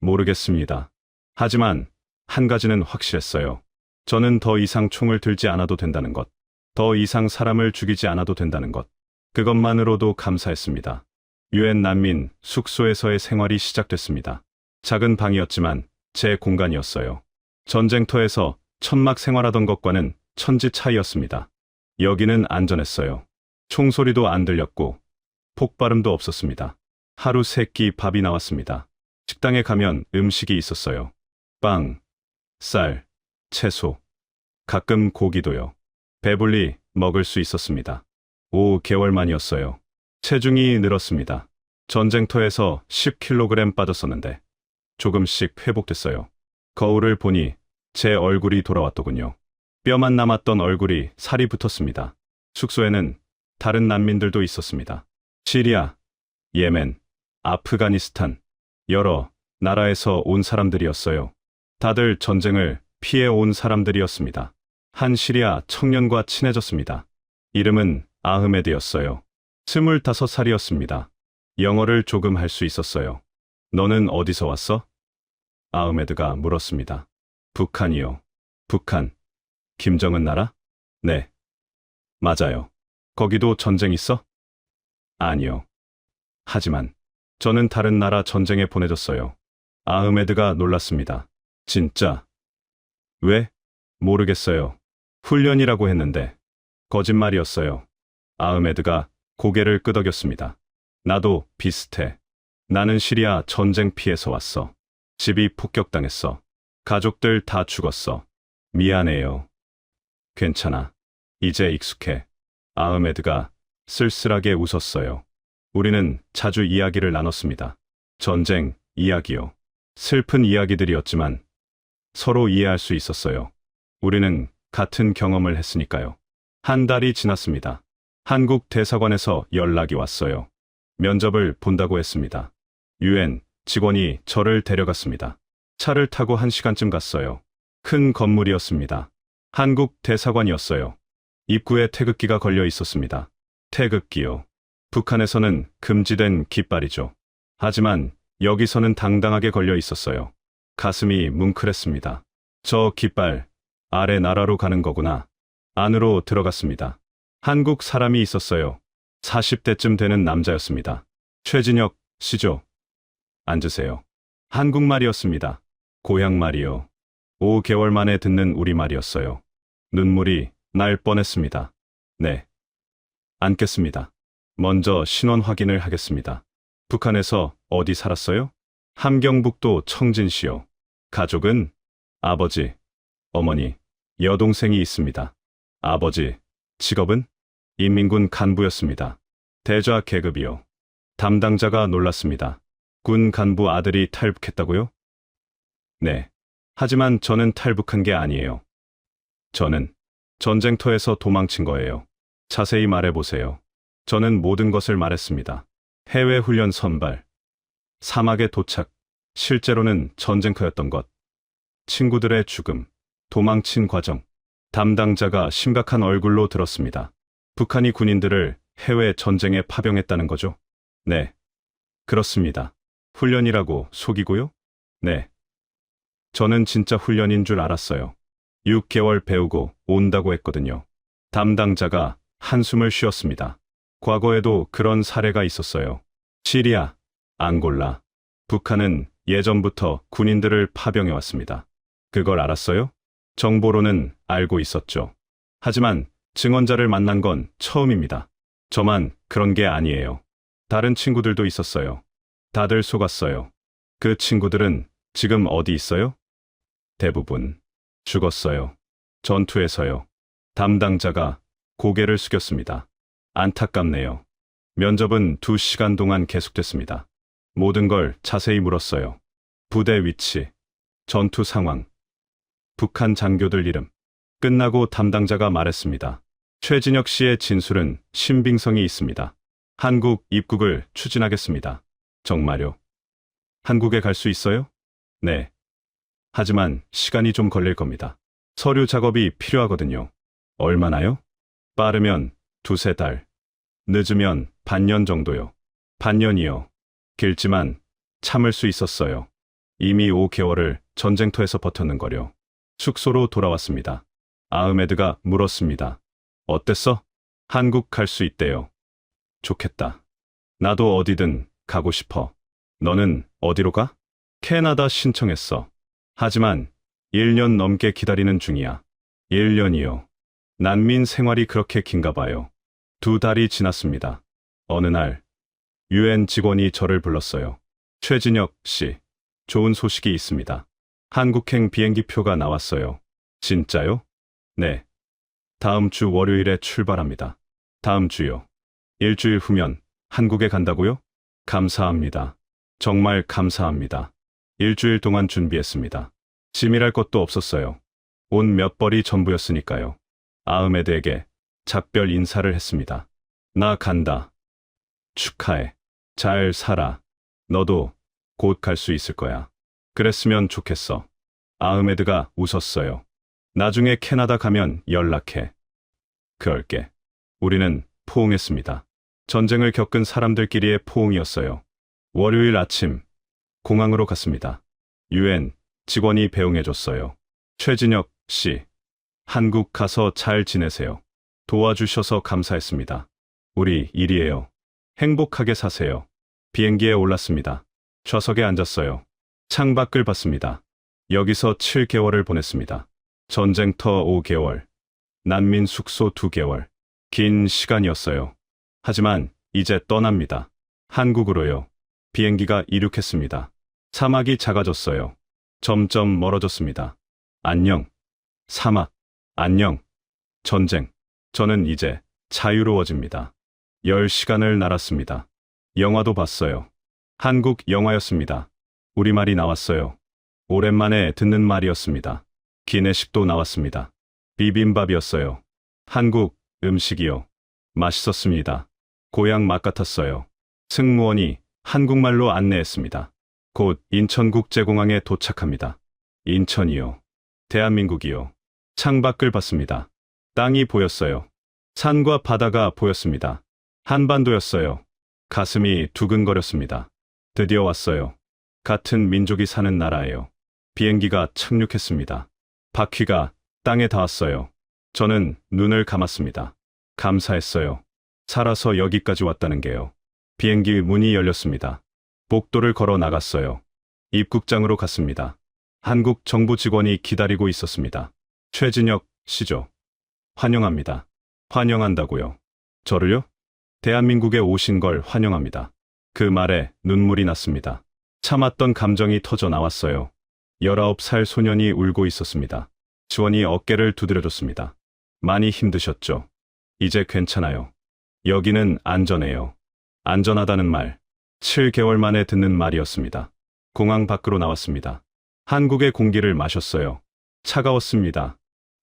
모르겠습니다. 하지만 한 가지는 확실했어요. 저는 더 이상 총을 들지 않아도 된다는 것. 더 이상 사람을 죽이지 않아도 된다는 것. 그것만으로도 감사했습니다. 유엔 난민 숙소에서의 생활이 시작됐습니다. 작은 방이었지만 제 공간이었어요. 전쟁터에서 천막 생활하던 것과는 천지 차이였습니다. 여기는 안전했어요. 총소리도 안 들렸고 폭발음도 없었습니다. 하루 3끼 밥이 나왔습니다. 식당에 가면 음식이 있었어요. 빵, 쌀, 채소, 가끔 고기도요. 배불리 먹을 수 있었습니다. 5개월 만이었어요. 체중이 늘었습니다. 전쟁터에서 10kg 빠졌었는데 조금씩 회복됐어요. 거울을 보니 제 얼굴이 돌아왔더군요. 뼈만 남았던 얼굴이 살이 붙었습니다. 숙소에는 다른 난민들도 있었습니다. 시리아, 예멘, 아프가니스탄, 여러 나라에서 온 사람들이었어요. 다들 전쟁을 피해 온 사람들이었습니다. 한 시리아 청년과 친해졌습니다. 이름은 아흐메드였어요. 25살이었습니다. 영어를 조금 할 수 있었어요. 너는 어디서 왔어? 아흐메드가 물었습니다. 북한이요. 북한. 김정은 나라? 네. 맞아요. 거기도 전쟁 있어? 아니요. 하지만 저는 다른 나라 전쟁에 보내졌어요. 아흐메드가 놀랐습니다. 진짜? 왜? 모르겠어요. 훈련이라고 했는데 거짓말이었어요. 아흐메드가 고개를 끄덕였습니다. 나도 비슷해. 나는 시리아 전쟁 피해서 왔어. 집이 폭격당했어. 가족들 다 죽었어. 미안해요. 괜찮아. 이제 익숙해. 아흐메드가 쓸쓸하게 웃었어요. 우리는 자주 이야기를 나눴습니다. 전쟁 이야기요. 슬픈 이야기들이었지만 서로 이해할 수 있었어요. 우리는 같은 경험을 했으니까요. 한 달이 지났습니다. 한국 대사관에서 연락이 왔어요. 면접을 본다고 했습니다. 유엔 직원이 저를 데려갔습니다. 차를 타고 1시간쯤 갔어요. 큰 건물이었습니다. 한국 대사관이었어요. 입구에 태극기가 걸려 있었습니다. 태극기요. 북한에서는 금지된 깃발이죠. 하지만 여기서는 당당하게 걸려 있었어요. 가슴이 뭉클했습니다. 저 깃발, 아래 나라로 가는 거구나. 안으로 들어갔습니다. 한국 사람이 있었어요. 40대쯤 되는 남자였습니다. 최진혁 씨죠. 앉으세요. 한국말이었습니다. 고향말이요. 5개월 만에 듣는 우리말이었어요. 눈물이 날 뻔했습니다. 네. 앉겠습니다. 먼저 신원 확인을 하겠습니다. 북한에서 어디 살았어요? 함경북도 청진시요. 가족은 아버지, 어머니, 여동생이 있습니다. 아버지, 직업은 인민군 간부였습니다. 대좌 계급이요. 담당자가 놀랐습니다. 군 간부 아들이 탈북했다고요? 네. 하지만 저는 탈북한 게 아니에요. 저는 전쟁터에서 도망친 거예요. 자세히 말해보세요. 저는 모든 것을 말했습니다. 해외 훈련 선발, 사막에 도착, 실제로는 전쟁터였던 것, 친구들의 죽음, 도망친 과정. 담당자가 심각한 얼굴로 들었습니다. 북한이 군인들을 해외 전쟁에 파병했다는 거죠? 네. 그렇습니다. 훈련이라고 속이고요? 네. 저는 진짜 훈련인 줄 알았어요. 6개월 배우고 온다고 했거든요. 담당자가 한숨을 쉬었습니다. 과거에도 그런 사례가 있었어요. 시리아, 앙골라, 북한은 예전부터 군인들을 파병해왔습니다. 그걸 알았어요? 정보로는 알고 있었죠. 하지만 증언자를 만난 건 처음입니다. 저만 그런 게 아니에요. 다른 친구들도 있었어요. 다들 속았어요. 그 친구들은 지금 어디 있어요? 대부분 죽었어요. 전투에서요. 담당자가 고개를 숙였습니다. 안타깝네요. 면접은 2시간 동안 계속됐습니다. 모든 걸 자세히 물었어요. 부대 위치, 전투 상황, 북한 장교들 이름. 끝나고 담당자가 말했습니다. 최진혁 씨의 진술은 신빙성이 있습니다. 한국 입국을 추진하겠습니다. 정말요? 한국에 갈 수 있어요? 네. 하지만 시간이 좀 걸릴 겁니다. 서류 작업이 필요하거든요. 얼마나요? 빠르면 두세 달, 늦으면 반년 정도요. 반년이요. 길지만 참을 수 있었어요. 이미 5개월을 전쟁터에서 버텼는걸요. 숙소로 돌아왔습니다. 아흐메드가 물었습니다. 어땠어? 한국 갈 수 있대요. 좋겠다. 나도 어디든 가고 싶어. 너는 어디로 가? 캐나다 신청했어. 하지만 1년 넘게 기다리는 중이야. 1년이요. 난민 생활이 그렇게 긴가 봐요. 2달이 지났습니다. 어느 날 유엔 직원이 저를 불렀어요. 최진혁 씨, 좋은 소식이 있습니다. 한국행 비행기표가 나왔어요. 진짜요? 네. 다음 주 월요일에 출발합니다. 다음 주요. 일주일 후면 한국에 간다고요? 감사합니다. 정말 감사합니다. 일주일 동안 준비했습니다. 짐이랄 것도 없었어요. 옷 몇 벌이 전부였으니까요. 아흐메드에게 작별 인사를 했습니다. 나 간다. 축하해. 잘 살아. 너도 곧 갈 수 있을 거야. 그랬으면 좋겠어. 아흐메드가 웃었어요. 나중에 캐나다 가면 연락해. 그럴게. 우리는 포옹했습니다. 전쟁을 겪은 사람들끼리의 포옹이었어요. 월요일 아침 공항으로 갔습니다. 유엔 직원이 배웅해줬어요. 최진혁 씨, 한국 가서 잘 지내세요. 도와주셔서 감사했습니다. 우리 일이에요. 행복하게 사세요. 비행기에 올랐습니다. 좌석에 앉았어요. 창밖을 봤습니다. 여기서 7개월을 보냈습니다. 전쟁터 5개월, 난민 숙소 2개월. 긴 시간이었어요. 하지만 이제 떠납니다. 한국으로요. 비행기가 이륙했습니다. 사막이 작아졌어요. 점점 멀어졌습니다. 안녕. 사막. 안녕. 전쟁. 저는 이제 자유로워집니다. 10시간을 날았습니다. 영화도 봤어요. 한국 영화였습니다. 우리말이 나왔어요. 오랜만에 듣는 말이었습니다. 기내식도 나왔습니다. 비빔밥이었어요. 한국 음식이요. 맛있었습니다. 고향 맛 같았어요. 승무원이 한국말로 안내했습니다. 곧 인천국제공항에 도착합니다. 인천이요. 대한민국이요. 창밖을 봤습니다. 땅이 보였어요. 산과 바다가 보였습니다. 한반도였어요. 가슴이 두근거렸습니다. 드디어 왔어요. 같은 민족이 사는 나라예요. 비행기가 착륙했습니다. 바퀴가 땅에 닿았어요. 저는 눈을 감았습니다. 감사했어요. 살아서 여기까지 왔다는 게요. 비행기 문이 열렸습니다. 복도를 걸어 나갔어요. 입국장으로 갔습니다. 한국 정부 직원이 기다리고 있었습니다. 최진혁 씨죠. 환영합니다. 환영한다고요. 저를요? 대한민국에 오신 걸 환영합니다. 그 말에 눈물이 났습니다. 참았던 감정이 터져 나왔어요. 19살 소년이 울고 있었습니다. 지원이 어깨를 두드려줬습니다. 많이 힘드셨죠? 이제 괜찮아요. 여기는 안전해요. 안전하다는 말, 7개월 만에 듣는 말이었습니다. 공항 밖으로 나왔습니다. 한국의 공기를 마셨어요. 차가웠습니다.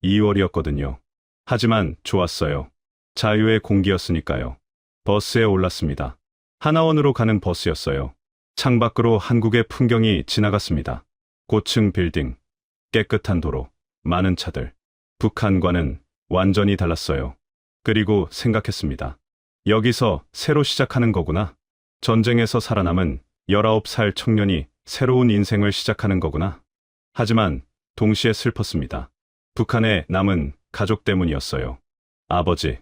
2월이었거든요. 하지만 좋았어요. 자유의 공기였으니까요. 버스에 올랐습니다. 하나원으로 가는 버스였어요. 창밖으로 한국의 풍경이 지나갔습니다. 고층 빌딩, 깨끗한 도로, 많은 차들. 북한과는 완전히 달랐어요. 그리고 생각했습니다. 여기서 새로 시작하는 거구나. 전쟁에서 살아남은 19살 청년이 새로운 인생을 시작하는 거구나. 하지만 동시에 슬펐습니다. 북한에 남은 가족 때문이었어요. 아버지,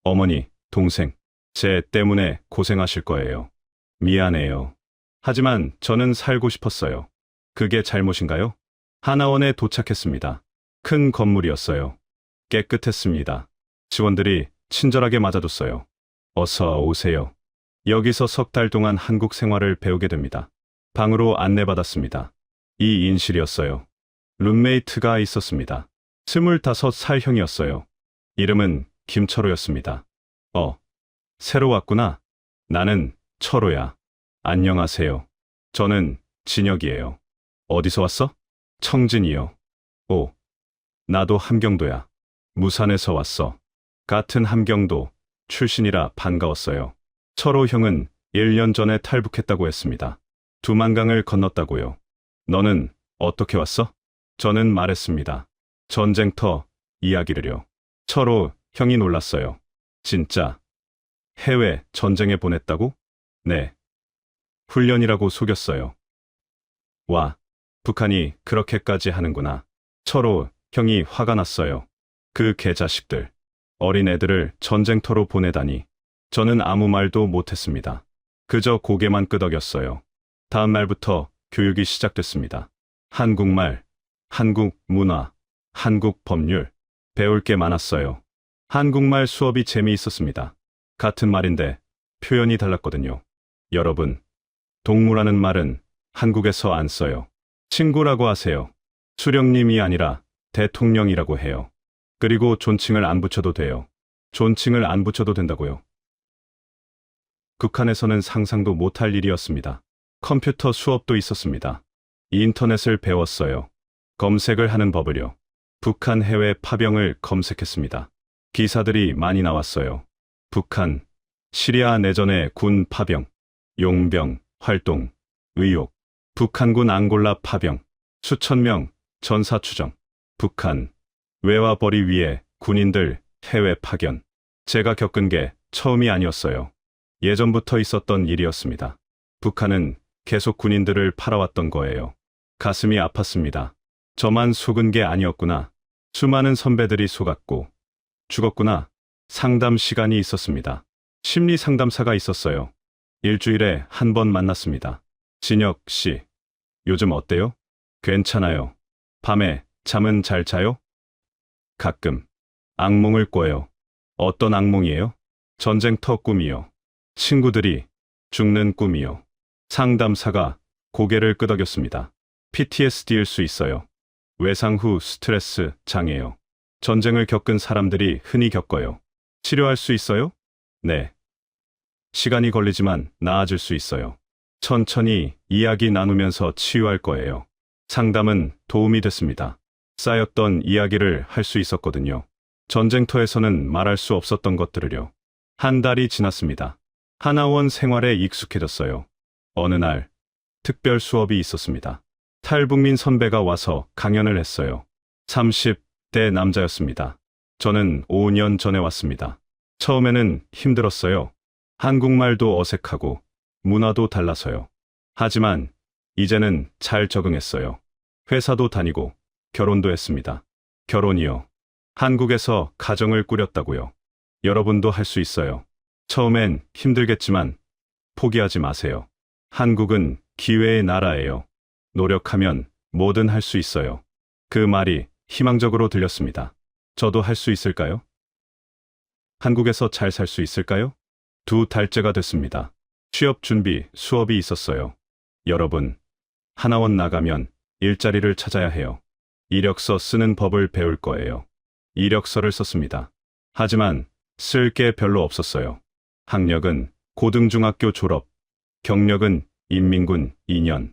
어머니, 동생, 제 때문에 고생하실 거예요. 미안해요. 하지만 저는 살고 싶었어요. 그게 잘못인가요? 하나원에 도착했습니다. 큰 건물이었어요. 깨끗했습니다. 직원들이 친절하게 맞아줬어요. 어서 오세요. 여기서 석 달 동안 한국 생활을 배우게 됩니다. 방으로 안내받았습니다. 이 인실이었어요. 룸메이트가 있었습니다. 25살 형이었어요. 이름은 김철호였습니다. 새로 왔구나. 나는 철호야. 안녕하세요. 저는 진혁이에요. 어디서 왔어? 청진이요. 오, 나도 함경도야. 무산에서 왔어. 같은 함경도 출신이라 반가웠어요. 철호 형은 1년 전에 탈북했다고 했습니다. 두만강을 건넜다고요. 너는 어떻게 왔어? 저는 말했습니다. 전쟁터 이야기를요. 철호 형이 놀랐어요. 진짜 해외 전쟁에 보냈다고? 네. 훈련이라고 속였어요. 와, 북한이 그렇게까지 하는구나. 철호 형이 화가 났어요. 그 개자식들. 어린 애들을 전쟁터로 보내다니. 저는 아무 말도 못했습니다. 그저 고개만 끄덕였어요. 다음 날부터 교육이 시작됐습니다. 한국말, 한국 문화, 한국 법률. 배울 게 많았어요. 한국말 수업이 재미있었습니다. 같은 말인데 표현이 달랐거든요. 여러분, 동무라는 말은 한국에서 안 써요. 친구라고 하세요. 수령님이 아니라 대통령이라고 해요. 그리고 존칭을 안 붙여도 돼요. 존칭을 안 붙여도 된다고요. 북한에서는 상상도 못할 일이었습니다. 컴퓨터 수업도 있었습니다. 인터넷을 배웠어요. 검색을 하는 법을요. 북한 해외 파병을 검색했습니다. 기사들이 많이 나왔어요. 북한, 시리아 내전의 군 파병, 용병, 활동, 의혹, 북한군 앙골라 파병, 수천 명, 전사 추정, 북한, 외화벌이 위에 군인들 해외 파견. 제가 겪은 게 처음이 아니었어요. 예전부터 있었던 일이었습니다. 북한은 계속 군인들을 팔아왔던 거예요. 가슴이 아팠습니다. 저만 속은 게 아니었구나. 수많은 선배들이 속았고 죽었구나. 상담 시간이 있었습니다. 심리 상담사가 있었어요. 일주일에 한 번 만났습니다. 진혁 씨, 요즘 어때요? 괜찮아요. 밤에 잠은 잘 자요? 가끔 악몽을 꿔요. 어떤 악몽이에요? 전쟁터 꿈이요. 친구들이 죽는 꿈이요. 상담사가 고개를 끄덕였습니다. PTSD일 수 있어요. 외상 후 스트레스 장애요. 전쟁을 겪은 사람들이 흔히 겪어요. 치료할 수 있어요? 네. 시간이 걸리지만 나아질 수 있어요. 천천히 이야기 나누면서 치유할 거예요. 상담은 도움이 됐습니다. 쌓였던 이야기를 할 수 있었거든요. 전쟁터에서는 말할 수 없었던 것들을요. 한 달이 지났습니다. 하나원 생활에 익숙해졌어요. 어느 날 특별 수업이 있었습니다. 탈북민 선배가 와서 강연을 했어요. 30대 남자였습니다. 저는 5년 전에 왔습니다. 처음에는 힘들었어요. 한국말도 어색하고 문화도 달라서요. 하지만 이제는 잘 적응했어요. 회사도 다니고 결혼도 했습니다. 결혼이요. 한국에서 가정을 꾸렸다고요. 여러분도 할 수 있어요. 처음엔 힘들겠지만 포기하지 마세요. 한국은 기회의 나라예요. 노력하면 뭐든 할 수 있어요. 그 말이 희망적으로 들렸습니다. 저도 할 수 있을까요? 한국에서 잘 살 수 있을까요? 2달째가 됐습니다. 취업 준비 수업이 있었어요. 여러분, 하나원 나가면 일자리를 찾아야 해요. 이력서 쓰는 법을 배울 거예요. 이력서를 썼습니다. 하지만 쓸 게 별로 없었어요. 학력은 고등중학교 졸업, 경력은 인민군 2년.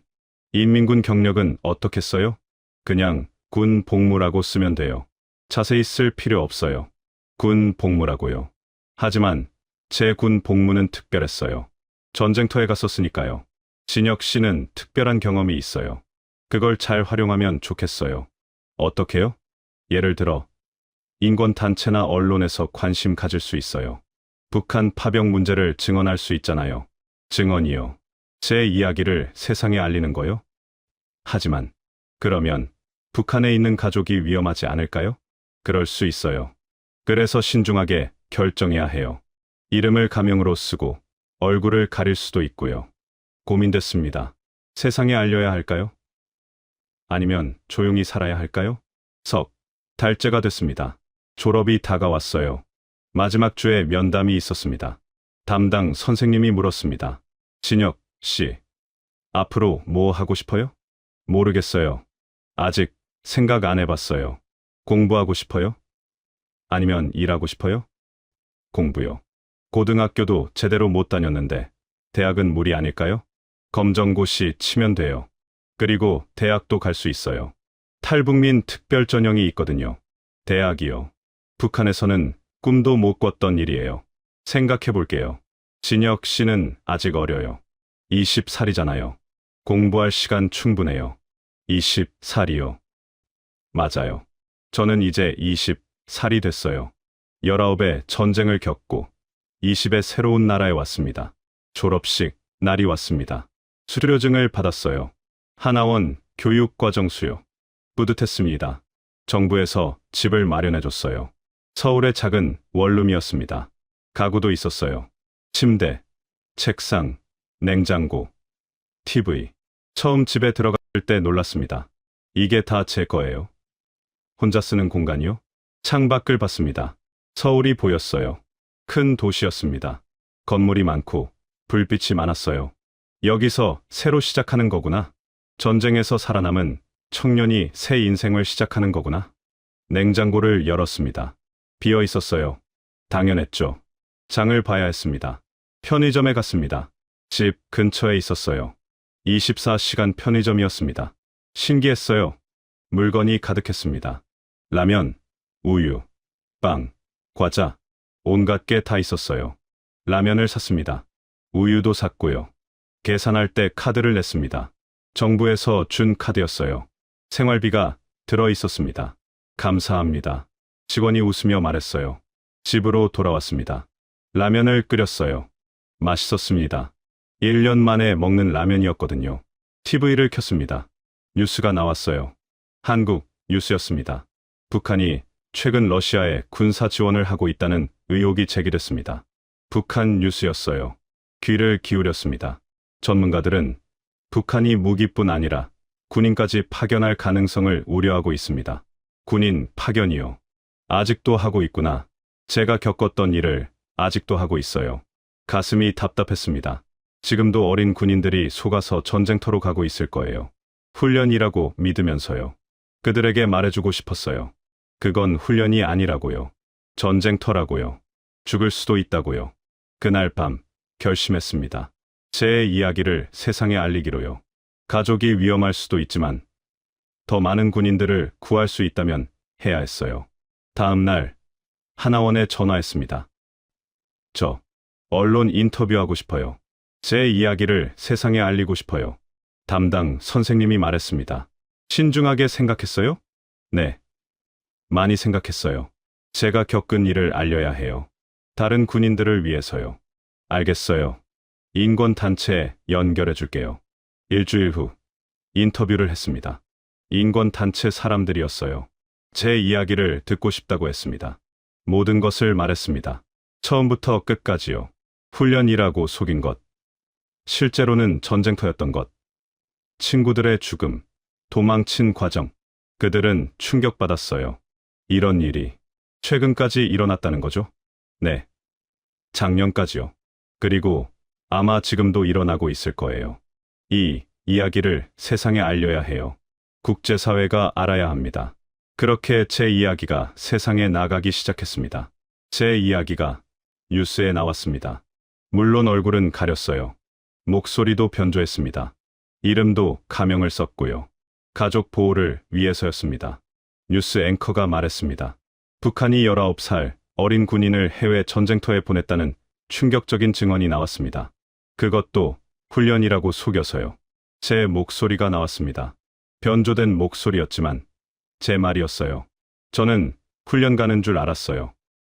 인민군 경력은 어떻게 써요? 그냥 군 복무라고 쓰면 돼요. 자세히 쓸 필요 없어요. 군 복무라고요. 하지만 제 군 복무는 특별했어요. 전쟁터에 갔었으니까요. 진혁 씨는 특별한 경험이 있어요. 그걸 잘 활용하면 좋겠어요. 어떻게요? 예를 들어 인권단체나 언론에서 관심 가질 수 있어요. 북한 파병 문제를 증언할 수 있잖아요. 증언이요. 제 이야기를 세상에 알리는 거요? 하지만 그러면 북한에 있는 가족이 위험하지 않을까요? 그럴 수 있어요. 그래서 신중하게 결정해야 해요. 이름을 가명으로 쓰고 얼굴을 가릴 수도 있고요. 고민됐습니다. 세상에 알려야 할까요? 아니면 조용히 살아야 할까요? 3달째가 됐습니다. 졸업이 다가왔어요. 마지막 주에 면담이 있었습니다. 담당 선생님이 물었습니다. 진혁 씨, 앞으로 뭐 하고 싶어요? 모르겠어요. 아직 생각 안 해봤어요. 공부하고 싶어요? 아니면 일하고 싶어요? 공부요. 고등학교도 제대로 못 다녔는데 대학은 무리 아닐까요? 검정고시 치면 돼요. 그리고 대학도 갈 수 있어요. 탈북민 특별 전형이 있거든요. 대학이요. 북한에서는 꿈도 못 꿨던 일이에요. 생각해 볼게요. 진혁 씨는 아직 어려요. 20살이잖아요. 공부할 시간 충분해요. 20살이요. 맞아요. 저는 이제 20살이 됐어요. 19에 전쟁을 겪고 20에 새로운 나라에 왔습니다. 졸업식 날이 왔습니다. 수료증을 받았어요. 하나원 교육과정 수료. 뿌듯했습니다. 정부에서 집을 마련해줬어요. 서울의 작은 원룸이었습니다. 가구도 있었어요. 침대, 책상, 냉장고, TV. 처음 집에 들어갈 때 놀랐습니다. 이게 다 제 거예요. 혼자 쓰는 공간이요? 창밖을 봤습니다. 서울이 보였어요. 큰 도시였습니다. 건물이 많고 불빛이 많았어요. 여기서 새로 시작하는 거구나. 전쟁에서 살아남은 청년이 새 인생을 시작하는 거구나. 냉장고를 열었습니다. 비어 있었어요. 당연했죠. 장을 봐야 했습니다. 편의점에 갔습니다. 집 근처에 있었어요. 24시간 편의점이었습니다. 신기했어요. 물건이 가득했습니다. 라면, 우유, 빵, 과자, 온갖 게 다 있었어요. 라면을 샀습니다. 우유도 샀고요. 계산할 때 카드를 냈습니다. 정부에서 준 카드였어요. 생활비가 들어 있었습니다. 감사합니다. 직원이 웃으며 말했어요. 집으로 돌아왔습니다. 라면을 끓였어요. 맛있었습니다. 1년 만에 먹는 라면이었거든요. TV를 켰습니다. 뉴스가 나왔어요. 한국 뉴스였습니다. 북한이 최근 러시아에 군사 지원을 하고 있다는 의혹이 제기됐습니다. 북한 뉴스였어요. 귀를 기울였습니다. 전문가들은 북한이 무기뿐 아니라 군인까지 파견할 가능성을 우려하고 있습니다. 군인 파견이요. 아직도 하고 있구나. 제가 겪었던 일을 아직도 하고 있어요. 가슴이 답답했습니다. 지금도 어린 군인들이 속아서 전쟁터로 가고 있을 거예요. 훈련이라고 믿으면서요. 그들에게 말해주고 싶었어요. 그건 훈련이 아니라고요. 전쟁터라고요. 죽을 수도 있다고요. 그날 밤 결심했습니다. 제 이야기를 세상에 알리기로요. 가족이 위험할 수도 있지만 더 많은 군인들을 구할 수 있다면 해야 했어요. 다음 날 하나원에 전화했습니다. 저 언론 인터뷰하고 싶어요. 제 이야기를 세상에 알리고 싶어요. 담당 선생님이 말했습니다. 신중하게 생각했어요? 네. 많이 생각했어요. 제가 겪은 일을 알려야 해요. 다른 군인들을 위해서요. 알겠어요. 인권단체에 연결해 줄게요. 일주일 후 인터뷰를 했습니다. 인권단체 사람들이었어요. 제 이야기를 듣고 싶다고 했습니다. 모든 것을 말했습니다. 처음부터 끝까지요. 훈련이라고 속인 것. 실제로는 전쟁터였던 것. 친구들의 죽음. 도망친 과정. 그들은 충격받았어요. 이런 일이 최근까지 일어났다는 거죠? 네. 작년까지요. 그리고 아마 지금도 일어나고 있을 거예요. 이 이야기를 세상에 알려야 해요. 국제사회가 알아야 합니다. 그렇게 제 이야기가 세상에 나가기 시작했습니다. 제 이야기가 뉴스에 나왔습니다. 물론 얼굴은 가렸어요. 목소리도 변조했습니다. 이름도 가명을 썼고요. 가족 보호를 위해서였습니다. 뉴스 앵커가 말했습니다. 북한이 19살 어린 군인을 해외 전쟁터에 보냈다는 충격적인 증언이 나왔습니다. 그것도 훈련이라고 속여서요. 제 목소리가 나왔습니다. 변조된 목소리였지만 제 말이었어요. 저는 훈련 가는 줄 알았어요.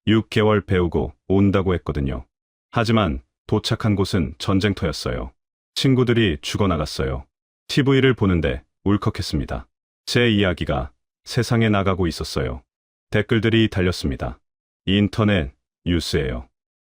6개월 배우고 온다고 했거든요. 하지만 도착한 곳은 전쟁터였어요. 친구들이 죽어나갔어요. TV를 보는데 울컥했습니다. 제 이야기가 세상에 나가고 있었어요. 댓글들이 달렸습니다. 인터넷, 뉴스예요.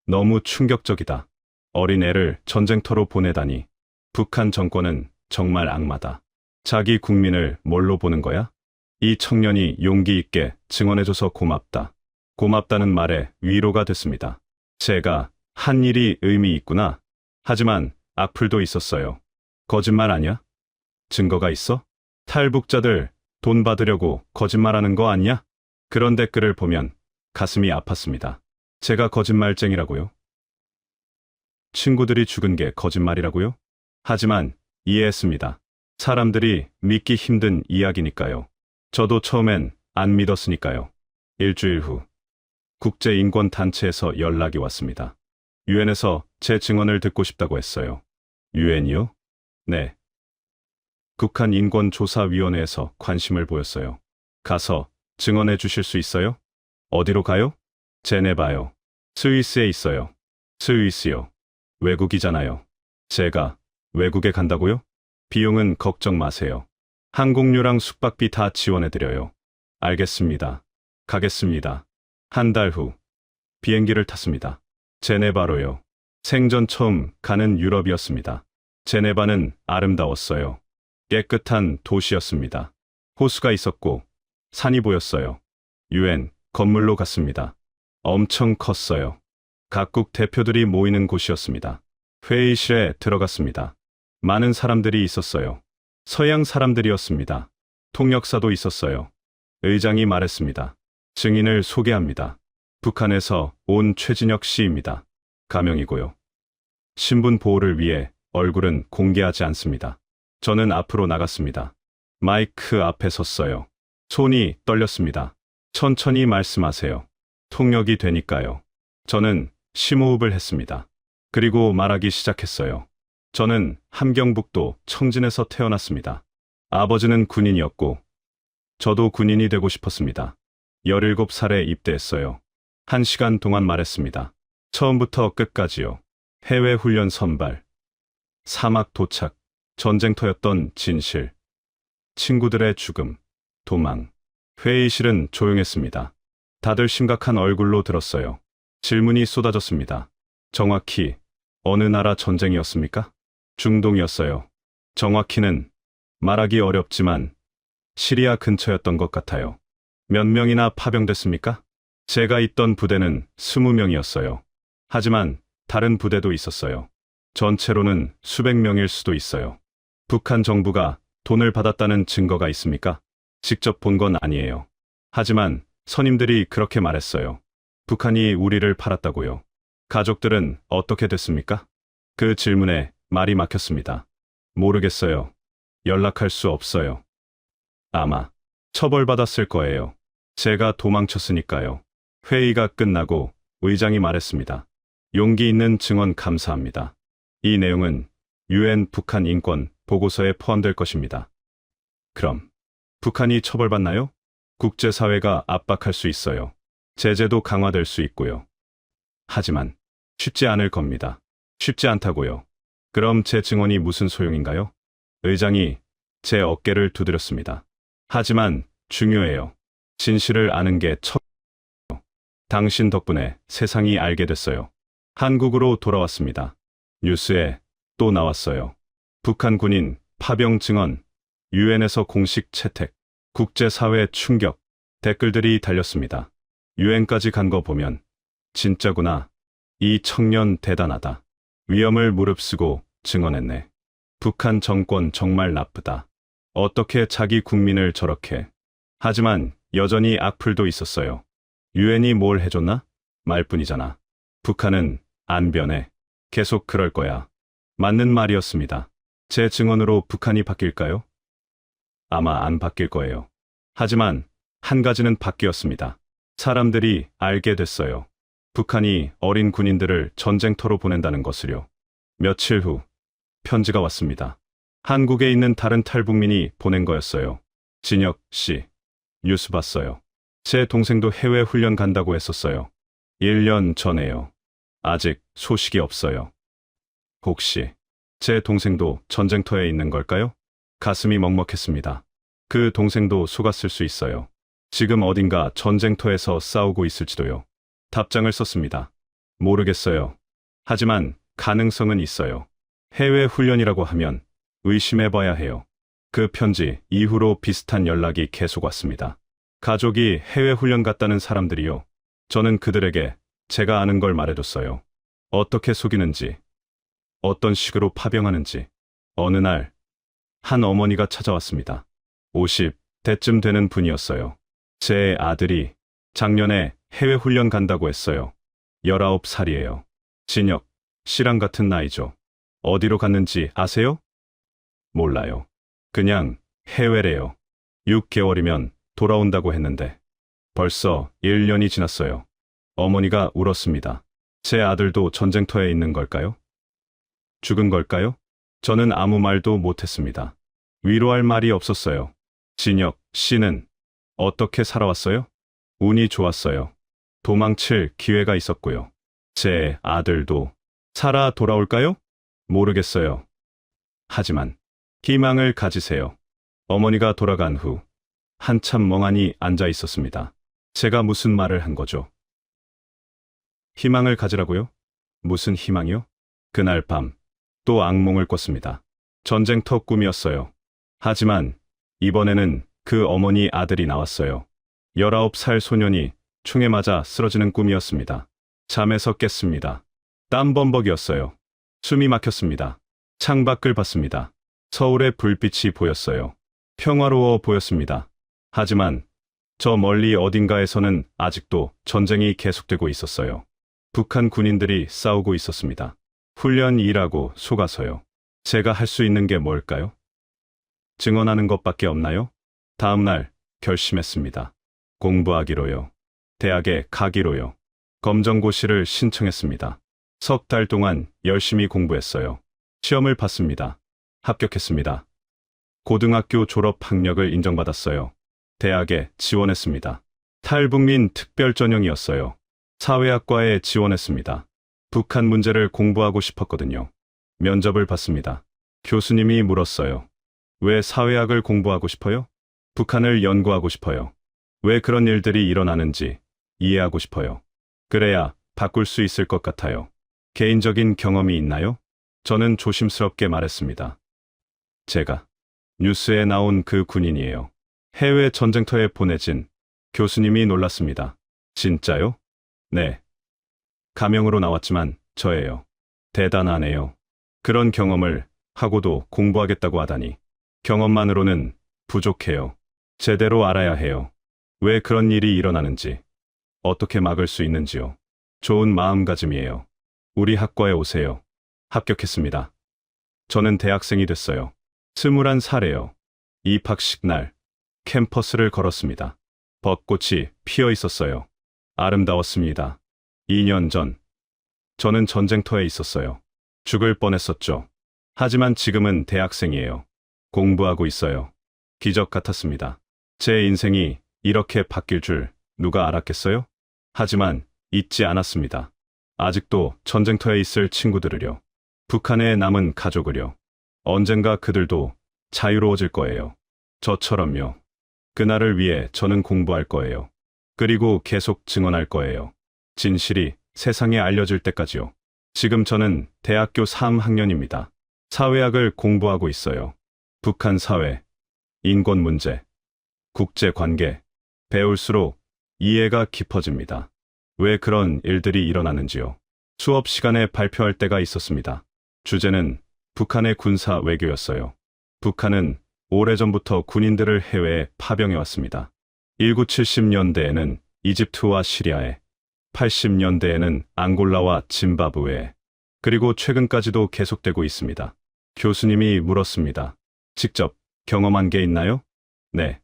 너무 충격적이다. 어린 애를 전쟁터로 보내다니. 북한 정권은 정말 악마다. 자기 국민을 뭘로 보는 거야? 이 청년이 용기 있게 증언해줘서 고맙다. 고맙다는 말에 위로가 됐습니다. 제가 한 일이 의미 있구나. 하지만 악플도 있었어요. 거짓말 아니야? 증거가 있어? 탈북자들 돈 받으려고 거짓말하는 거 아니야? 그런 댓글을 보면 가슴이 아팠습니다. 제가 거짓말쟁이라고요? 친구들이 죽은 게 거짓말이라고요? 하지만 이해했습니다. 사람들이 믿기 힘든 이야기니까요. 저도 처음엔 안 믿었으니까요. 일주일 후 국제인권단체에서 연락이 왔습니다. 유엔에서 제 증언을 듣고 싶다고 했어요. 유엔이요? 네. 북한 인권조사위원회에서 관심을 보였어요. 가서 증언해 주실 수 있어요? 어디로 가요? 제네바요. 스위스에 있어요. 스위스요. 외국이잖아요. 제가 외국에 간다고요? 비용은 걱정 마세요. 항공료랑 숙박비 다 지원해드려요. 알겠습니다. 가겠습니다. 한 달 후 비행기를 탔습니다. 제네바로요. 생전 처음 가는 유럽이었습니다. 제네바는 아름다웠어요. 깨끗한 도시였습니다. 호수가 있었고 산이 보였어요. 유엔 건물로 갔습니다. 엄청 컸어요. 각국 대표들이 모이는 곳이었습니다. 회의실에 들어갔습니다. 많은 사람들이 있었어요. 서양 사람들이었습니다. 통역사도 있었어요. 의장이 말했습니다. 증인을 소개합니다. 북한에서 온 최진혁 씨입니다. 가명이고요. 신분 보호를 위해 얼굴은 공개하지 않습니다. 저는 앞으로 나갔습니다. 마이크 앞에 섰어요. 손이 떨렸습니다. 천천히 말씀하세요. 통역이 되니까요. 저는 심호흡을 했습니다. 그리고 말하기 시작했어요. 저는 함경북도 청진에서 태어났습니다. 아버지는 군인이었고 저도 군인이 되고 싶었습니다. 17살에 입대했어요. 1시간 동안 말했습니다. 처음부터 끝까지요. 해외 훈련 선발, 사막 도착, 전쟁터였던 진실, 친구들의 죽음, 도망. 회의실은 조용했습니다. 다들 심각한 얼굴로 들었어요. 질문이 쏟아졌습니다. 정확히 어느 나라 전쟁이었습니까? 중동이었어요. 정확히는 말하기 어렵지만 시리아 근처였던 것 같아요. 몇 명이나 파병됐습니까? 제가 있던 부대는 20명이었어요. 하지만 다른 부대도 있었어요. 전체로는 수백 명일 수도 있어요. 북한 정부가 돈을 받았다는 증거가 있습니까? 직접 본 건 아니에요. 하지만 선임들이 그렇게 말했어요. 북한이 우리를 팔았다고요. 가족들은 어떻게 됐습니까? 그 질문에 말이 막혔습니다. 모르겠어요. 연락할 수 없어요. 아마 처벌받았을 거예요. 제가 도망쳤으니까요. 회의가 끝나고 의장이 말했습니다. 용기 있는 증언 감사합니다. 이 내용은 유엔 북한 인권 보고서에 포함될 것입니다. 그럼 북한이 처벌받나요? 국제사회가 압박할 수 있어요. 제재도 강화될 수 있고요. 하지만 쉽지 않을 겁니다. 쉽지 않다고요. 그럼 제 증언이 무슨 소용인가요? 의장이 제 어깨를 두드렸습니다. 하지만 중요해요. 진실을 아는 게 당신 덕분에 세상이 알게 됐어요. 한국으로 돌아왔습니다. 뉴스에 또 나왔어요. 북한 군인 파병 증언, 유엔에서 공식 채택, 국제사회 충격, 댓글들이 달렸습니다. 유엔까지 간 거 보면 진짜구나. 이 청년 대단하다. 위험을 무릅쓰고 증언했네. 북한 정권 정말 나쁘다. 어떻게 자기 국민을 저렇게. 하지만 여전히 악플도 있었어요. 유엔이 뭘 해줬나? 말뿐이잖아. 북한은 안 변해. 계속 그럴 거야. 맞는 말이었습니다. 제 증언으로 북한이 바뀔까요? 아마 안 바뀔 거예요. 하지만 한 가지는 바뀌었습니다. 사람들이 알게 됐어요. 북한이 어린 군인들을 전쟁터로 보낸다는 것을요. 며칠 후 편지가 왔습니다. 한국에 있는 다른 탈북민이 보낸 거였어요. 진혁 씨, 뉴스 봤어요. 제 동생도 해외 훈련 간다고 했었어요. 1년 전에요. 아직 소식이 없어요. 혹시 제 동생도 전쟁터에 있는 걸까요? 가슴이 먹먹했습니다. 그 동생도 속았을 수 있어요. 지금 어딘가 전쟁터에서 싸우고 있을지도요. 답장을 썼습니다. 모르겠어요. 하지만 가능성은 있어요. 해외 훈련이라고 하면 의심해봐야 해요. 그 편지 이후로 비슷한 연락이 계속 왔습니다. 가족이 해외 훈련 갔다는 사람들이요. 저는 그들에게 제가 아는 걸 말해줬어요. 어떻게 속이는지, 어떤 식으로 파병하는지. 어느 날, 한 어머니가 찾아왔습니다. 50대쯤 되는 분이었어요. 제 아들이 작년에 해외 훈련 간다고 했어요. 19살이에요. 진혁 씨랑 같은 나이죠. 어디로 갔는지 아세요? 몰라요. 그냥 해외래요. 6개월이면 돌아온다고 했는데 벌써 1년이 지났어요. 어머니가 울었습니다. 제 아들도 전쟁터에 있는 걸까요? 죽은 걸까요? 저는 아무 말도 못했습니다. 위로할 말이 없었어요. 진혁 씨는 어떻게 살아왔어요? 운이 좋았어요. 도망칠 기회가 있었고요. 제 아들도 살아 돌아올까요? 모르겠어요. 하지만 희망을 가지세요. 어머니가 돌아간 후 한참 멍하니 앉아 있었습니다. 제가 무슨 말을 한 거죠? 희망을 가지라고요? 무슨 희망이요? 그날 밤 또 악몽을 꿨습니다. 전쟁터 꿈이었어요. 하지만 이번에는 그 어머니 아들이 나왔어요. 19살 소년이 총에 맞아 쓰러지는 꿈이었습니다. 잠에서 깼습니다. 땀범벅이었어요. 숨이 막혔습니다. 창밖을 봤습니다. 서울의 불빛이 보였어요. 평화로워 보였습니다. 하지만 저 멀리 어딘가에서는 아직도 전쟁이 계속되고 있었어요. 북한 군인들이 싸우고 있었습니다. 훈련 일하고 속아서요. 제가 할 수 있는 게 뭘까요? 증언하는 것밖에 없나요? 다음 날 결심했습니다. 공부하기로요. 대학에 가기로요. 검정고시를 신청했습니다. 3달 동안 열심히 공부했어요. 시험을 봤습니다. 합격했습니다. 고등학교 졸업 학력을 인정받았어요. 대학에 지원했습니다. 탈북민 특별전형이었어요. 사회학과에 지원했습니다. 북한 문제를 공부하고 싶었거든요. 면접을 봤습니다. 교수님이 물었어요. 왜 사회학을 공부하고 싶어요? 북한을 연구하고 싶어요. 왜 그런 일들이 일어나는지 이해하고 싶어요. 그래야 바꿀 수 있을 것 같아요. 개인적인 경험이 있나요? 저는 조심스럽게 말했습니다. 제가 뉴스에 나온 그 군인이에요. 해외 전쟁터에 보내진. 교수님이 놀랐습니다. 진짜요? 네. 가명으로 나왔지만 저예요. 대단하네요. 그런 경험을 하고도 공부하겠다고 하다니. 경험만으로는 부족해요. 제대로 알아야 해요. 왜 그런 일이 일어나는지, 어떻게 막을 수 있는지요. 좋은 마음가짐이에요. 우리 학과에 오세요. 합격했습니다. 저는 대학생이 됐어요. 21살에요. 입학식 날 캠퍼스를 걸었습니다. 벚꽃이 피어 있었어요. 아름다웠습니다. 2년 전 저는 전쟁터에 있었어요. 죽을 뻔했었죠. 하지만 지금은 대학생이에요. 공부하고 있어요. 기적 같았습니다. 제 인생이 이렇게 바뀔 줄 누가 알았겠어요? 하지만 잊지 않았습니다. 아직도 전쟁터에 있을 친구들을요. 북한에 남은 가족을요. 언젠가 그들도 자유로워질 거예요. 저처럼요. 그날을 위해 저는 공부할 거예요. 그리고 계속 증언할 거예요. 진실이 세상에 알려질 때까지요. 지금 저는 대학교 3학년입니다. 사회학을 공부하고 있어요. 북한 사회, 인권 문제, 국제 관계, 배울수록 이해가 깊어집니다. 왜 그런 일들이 일어나는지요. 수업 시간에 발표할 때가 있었습니다. 주제는 북한의 군사 외교였어요. 북한은 오래전부터 군인들을 해외에 파병해 왔습니다. 1970년대에는 이집트와 시리아에, 80년대에는 앙골라와 짐바브웨에, 그리고 최근까지도 계속되고 있습니다. 교수님이 물었습니다. 직접 경험한 게 있나요? 네.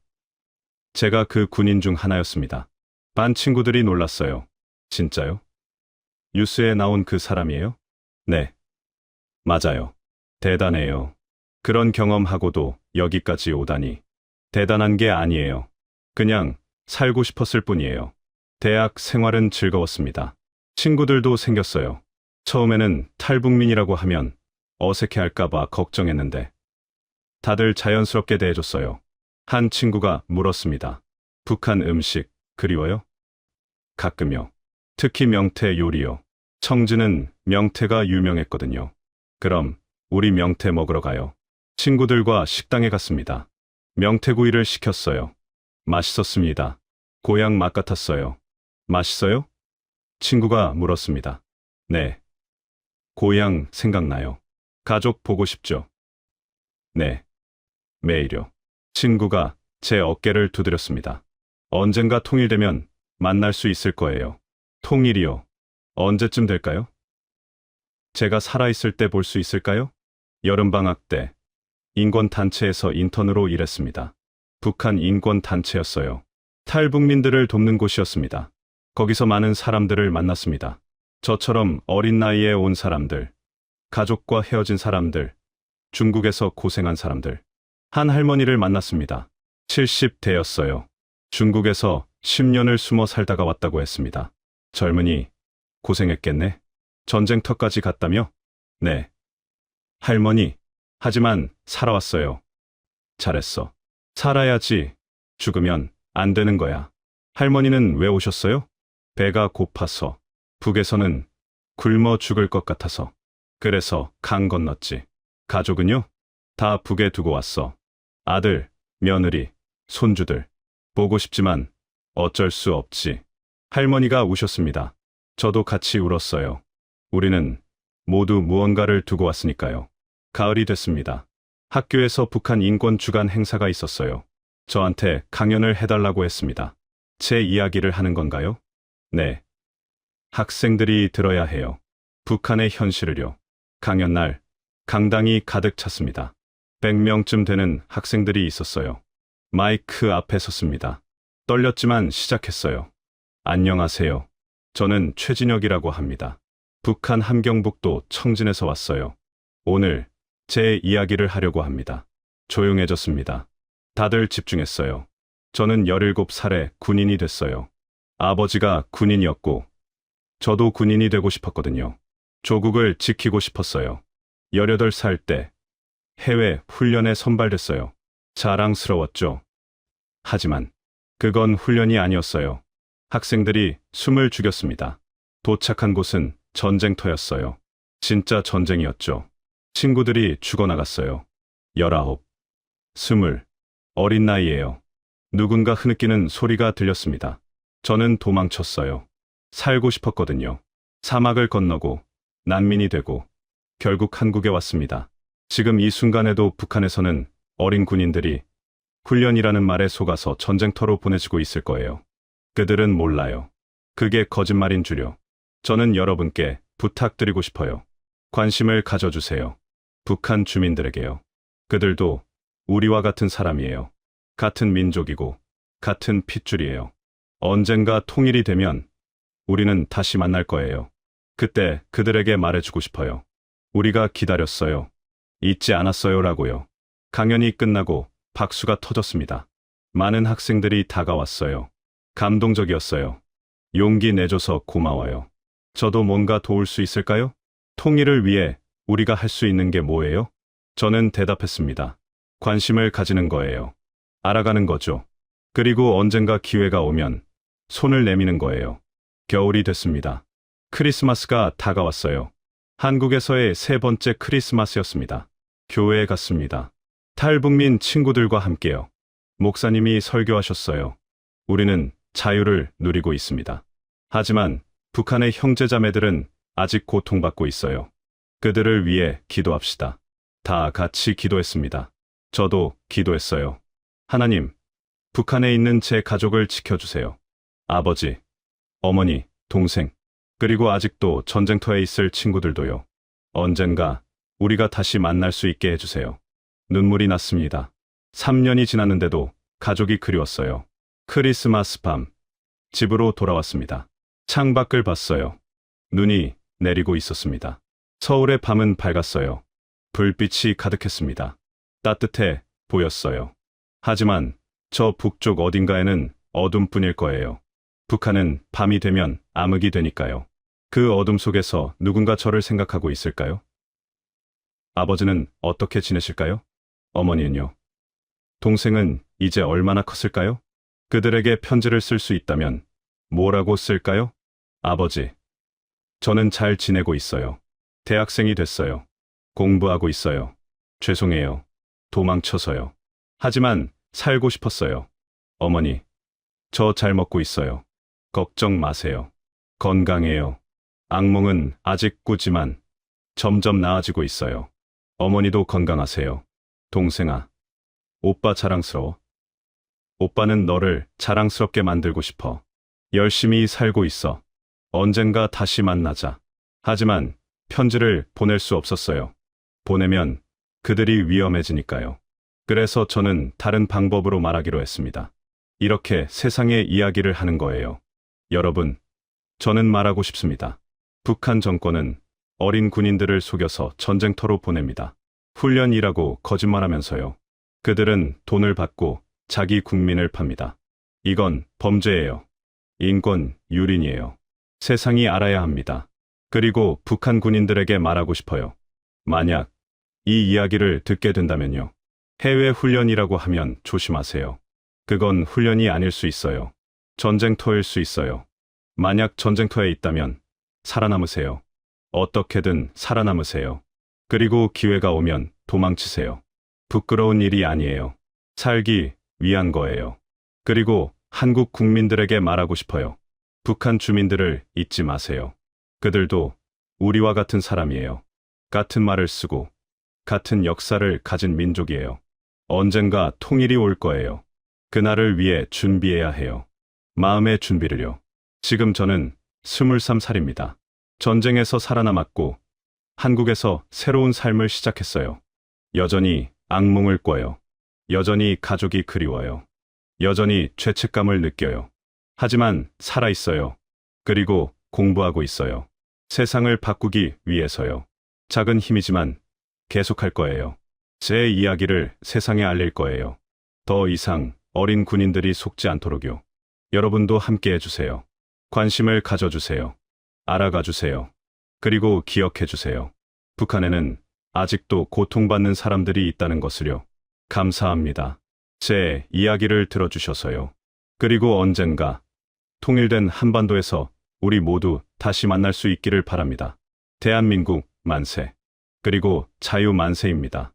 제가 그 군인 중 하나였습니다. 반 친구들이 놀랐어요. 진짜요? 뉴스에 나온 그 사람이에요? 네. 맞아요. 대단해요. 그런 경험하고도 여기까지 오다니. 대단한 게 아니에요. 그냥 살고 싶었을 뿐이에요. 대학 생활은 즐거웠습니다. 친구들도 생겼어요. 처음에는 탈북민이라고 하면 어색해할까봐 걱정했는데 다들 자연스럽게 대해줬어요. 한 친구가 물었습니다. 북한 음식 그리워요? 가끔요. 특히 명태 요리요. 청주는 명태가 유명했거든요. 그럼 우리 명태 먹으러 가요. 친구들과 식당에 갔습니다. 명태구이를 시켰어요. 맛있었습니다. 고향 맛 같았어요. 맛있어요? 친구가 물었습니다. 네. 고향 생각나요. 가족 보고 싶죠? 네. 매일요. 친구가 제 어깨를 두드렸습니다. 언젠가 통일되면 만날 수 있을 거예요. 통일이요. 언제쯤 될까요? 제가 살아있을 때 볼 수 있을까요? 여름방학 때 인권단체에서 인턴으로 일했습니다. 북한 인권단체였어요. 탈북민들을 돕는 곳이었습니다. 거기서 많은 사람들을 만났습니다. 저처럼 어린 나이에 온 사람들, 가족과 헤어진 사람들, 중국에서 고생한 사람들. 한 할머니를 만났습니다. 70대였어요. 중국에서 10년을 숨어 살다가 왔다고 했습니다. 젊은이, 고생했겠네. 전쟁터까지 갔다며? 네. 할머니, 하지만 살아왔어요. 잘했어. 살아야지. 죽으면 안 되는 거야. 할머니는 왜 오셨어요? 배가 고파서. 북에서는 굶어 죽을 것 같아서. 그래서 강 건넜지. 가족은요? 다 북에 두고 왔어. 아들, 며느리, 손주들. 보고 싶지만 어쩔 수 없지. 할머니가 우셨습니다. 저도 같이 울었어요. 우리는 모두 무언가를 두고 왔으니까요. 가을이 됐습니다. 학교에서 북한 인권 주간 행사가 있었어요. 저한테 강연을 해달라고 했습니다. 제 이야기를 하는 건가요? 네. 학생들이 들어야 해요. 북한의 현실을요. 강연날 강당이 가득 찼습니다. 100명쯤 되는 학생들이 있었어요. 마이크 앞에 섰습니다. 떨렸지만 시작했어요. 안녕하세요. 저는 최진혁이라고 합니다. 북한 함경북도 청진에서 왔어요. 오늘 제 이야기를 하려고 합니다. 조용해졌습니다. 다들 집중했어요. 저는 17살에 군인이 됐어요. 아버지가 군인이었고 저도 군인이 되고 싶었거든요. 조국을 지키고 싶었어요. 18살 때 해외 훈련에 선발됐어요. 자랑스러웠죠. 하지만 그건 훈련이 아니었어요. 학생들이 숨을 죽였습니다. 도착한 곳은 전쟁터였어요. 진짜 전쟁이었죠. 친구들이 죽어나갔어요. 19, 20, 어린 나이에요. 누군가 흐느끼는 소리가 들렸습니다. 저는 도망쳤어요. 살고 싶었거든요. 사막을 건너고 난민이 되고 결국 한국에 왔습니다. 지금 이 순간에도 북한에서는 어린 군인들이 훈련이라는 말에 속아서 전쟁터로 보내지고 있을 거예요. 그들은 몰라요. 그게 거짓말인 줄요. 저는 여러분께 부탁드리고 싶어요. 관심을 가져주세요. 북한 주민들에게요. 그들도 우리와 같은 사람이에요. 같은 민족이고 같은 핏줄이에요. 언젠가 통일이 되면 우리는 다시 만날 거예요. 그때 그들에게 말해주고 싶어요. 우리가 기다렸어요. 잊지 않았어요라고요. 강연이 끝나고 박수가 터졌습니다. 많은 학생들이 다가왔어요. 감동적이었어요. 용기 내줘서 고마워요. 저도 뭔가 도울 수 있을까요? 통일을 위해 우리가 할 수 있는 게 뭐예요? 저는 대답했습니다. 관심을 가지는 거예요. 알아가는 거죠. 그리고 언젠가 기회가 오면 손을 내미는 거예요. 겨울이 됐습니다. 크리스마스가 다가왔어요. 한국에서의 세 번째 크리스마스였습니다. 교회에 갔습니다. 탈북민 친구들과 함께요. 목사님이 설교하셨어요. 우리는 자유를 누리고 있습니다. 하지만 북한의 형제자매들은 아직 고통받고 있어요. 그들을 위해 기도합시다. 다 같이 기도했습니다. 저도 기도했어요. 하나님, 북한에 있는 제 가족을 지켜주세요. 아버지, 어머니, 동생, 그리고 아직도 전쟁터에 있을 친구들도요. 언젠가 우리가 다시 만날 수 있게 해주세요. 눈물이 났습니다. 3년이 지났는데도 가족이 그리웠어요. 크리스마스 밤, 집으로 돌아왔습니다. 창밖을 봤어요. 눈이 내리고 있었습니다. 서울의 밤은 밝았어요. 불빛이 가득했습니다. 따뜻해 보였어요. 하지만 저 북쪽 어딘가에는 어둠뿐일 거예요. 북한은 밤이 되면 암흑이 되니까요. 그 어둠 속에서 누군가 저를 생각하고 있을까요? 아버지는 어떻게 지내실까요? 어머니는요? 동생은 이제 얼마나 컸을까요? 그들에게 편지를 쓸 수 있다면 뭐라고 쓸까요? 아버지, 저는 잘 지내고 있어요. 대학생이 됐어요. 공부하고 있어요. 죄송해요. 도망쳐서요. 하지만 살고 싶었어요. 어머니, 저 잘 먹고 있어요. 걱정 마세요. 건강해요. 악몽은 아직 꾸지만 점점 나아지고 있어요. 어머니도 건강하세요. 동생아, 오빠 자랑스러워. 오빠는 너를 자랑스럽게 만들고 싶어. 열심히 살고 있어. 언젠가 다시 만나자. 하지만 편지를 보낼 수 없었어요. 보내면 그들이 위험해지니까요. 그래서 저는 다른 방법으로 말하기로 했습니다. 이렇게 세상의 이야기를 하는 거예요. 여러분, 저는 말하고 싶습니다. 북한 정권은 어린 군인들을 속여서 전쟁터로 보냅니다. 훈련이라고 거짓말하면서요. 그들은 돈을 받고 자기 국민을 팝니다. 이건 범죄예요. 인권 유린이에요. 세상이 알아야 합니다. 그리고 북한 군인들에게 말하고 싶어요. 만약 이 이야기를 듣게 된다면요. 해외 훈련이라고 하면 조심하세요. 그건 훈련이 아닐 수 있어요. 전쟁터일 수 있어요. 만약 전쟁터에 있다면 살아남으세요. 어떻게든 살아남으세요. 그리고 기회가 오면 도망치세요. 부끄러운 일이 아니에요. 살기 위한 거예요. 그리고 한국 국민들에게 말하고 싶어요. 북한 주민들을 잊지 마세요. 그들도 우리와 같은 사람이에요. 같은 말을 쓰고 같은 역사를 가진 민족이에요. 언젠가 통일이 올 거예요. 그날을 위해 준비해야 해요. 마음의 준비를요. 지금 저는 23살입니다. 전쟁에서 살아남았고 한국에서 새로운 삶을 시작했어요. 여전히 악몽을 꿔요. 여전히 가족이 그리워요. 여전히 죄책감을 느껴요. 하지만 살아있어요. 그리고 공부하고 있어요. 세상을 바꾸기 위해서요. 작은 힘이지만 계속할 거예요. 제 이야기를 세상에 알릴 거예요. 더 이상 어린 군인들이 속지 않도록요. 여러분도 함께 해주세요. 관심을 가져주세요. 알아가 주세요. 그리고 기억해 주세요. 북한에는 아직도 고통받는 사람들이 있다는 것을요. 감사합니다. 제 이야기를 들어주셔서요. 그리고 언젠가 통일된 한반도에서 우리 모두 다시 만날 수 있기를 바랍니다. 대한민국 만세. 그리고 자유 만세입니다.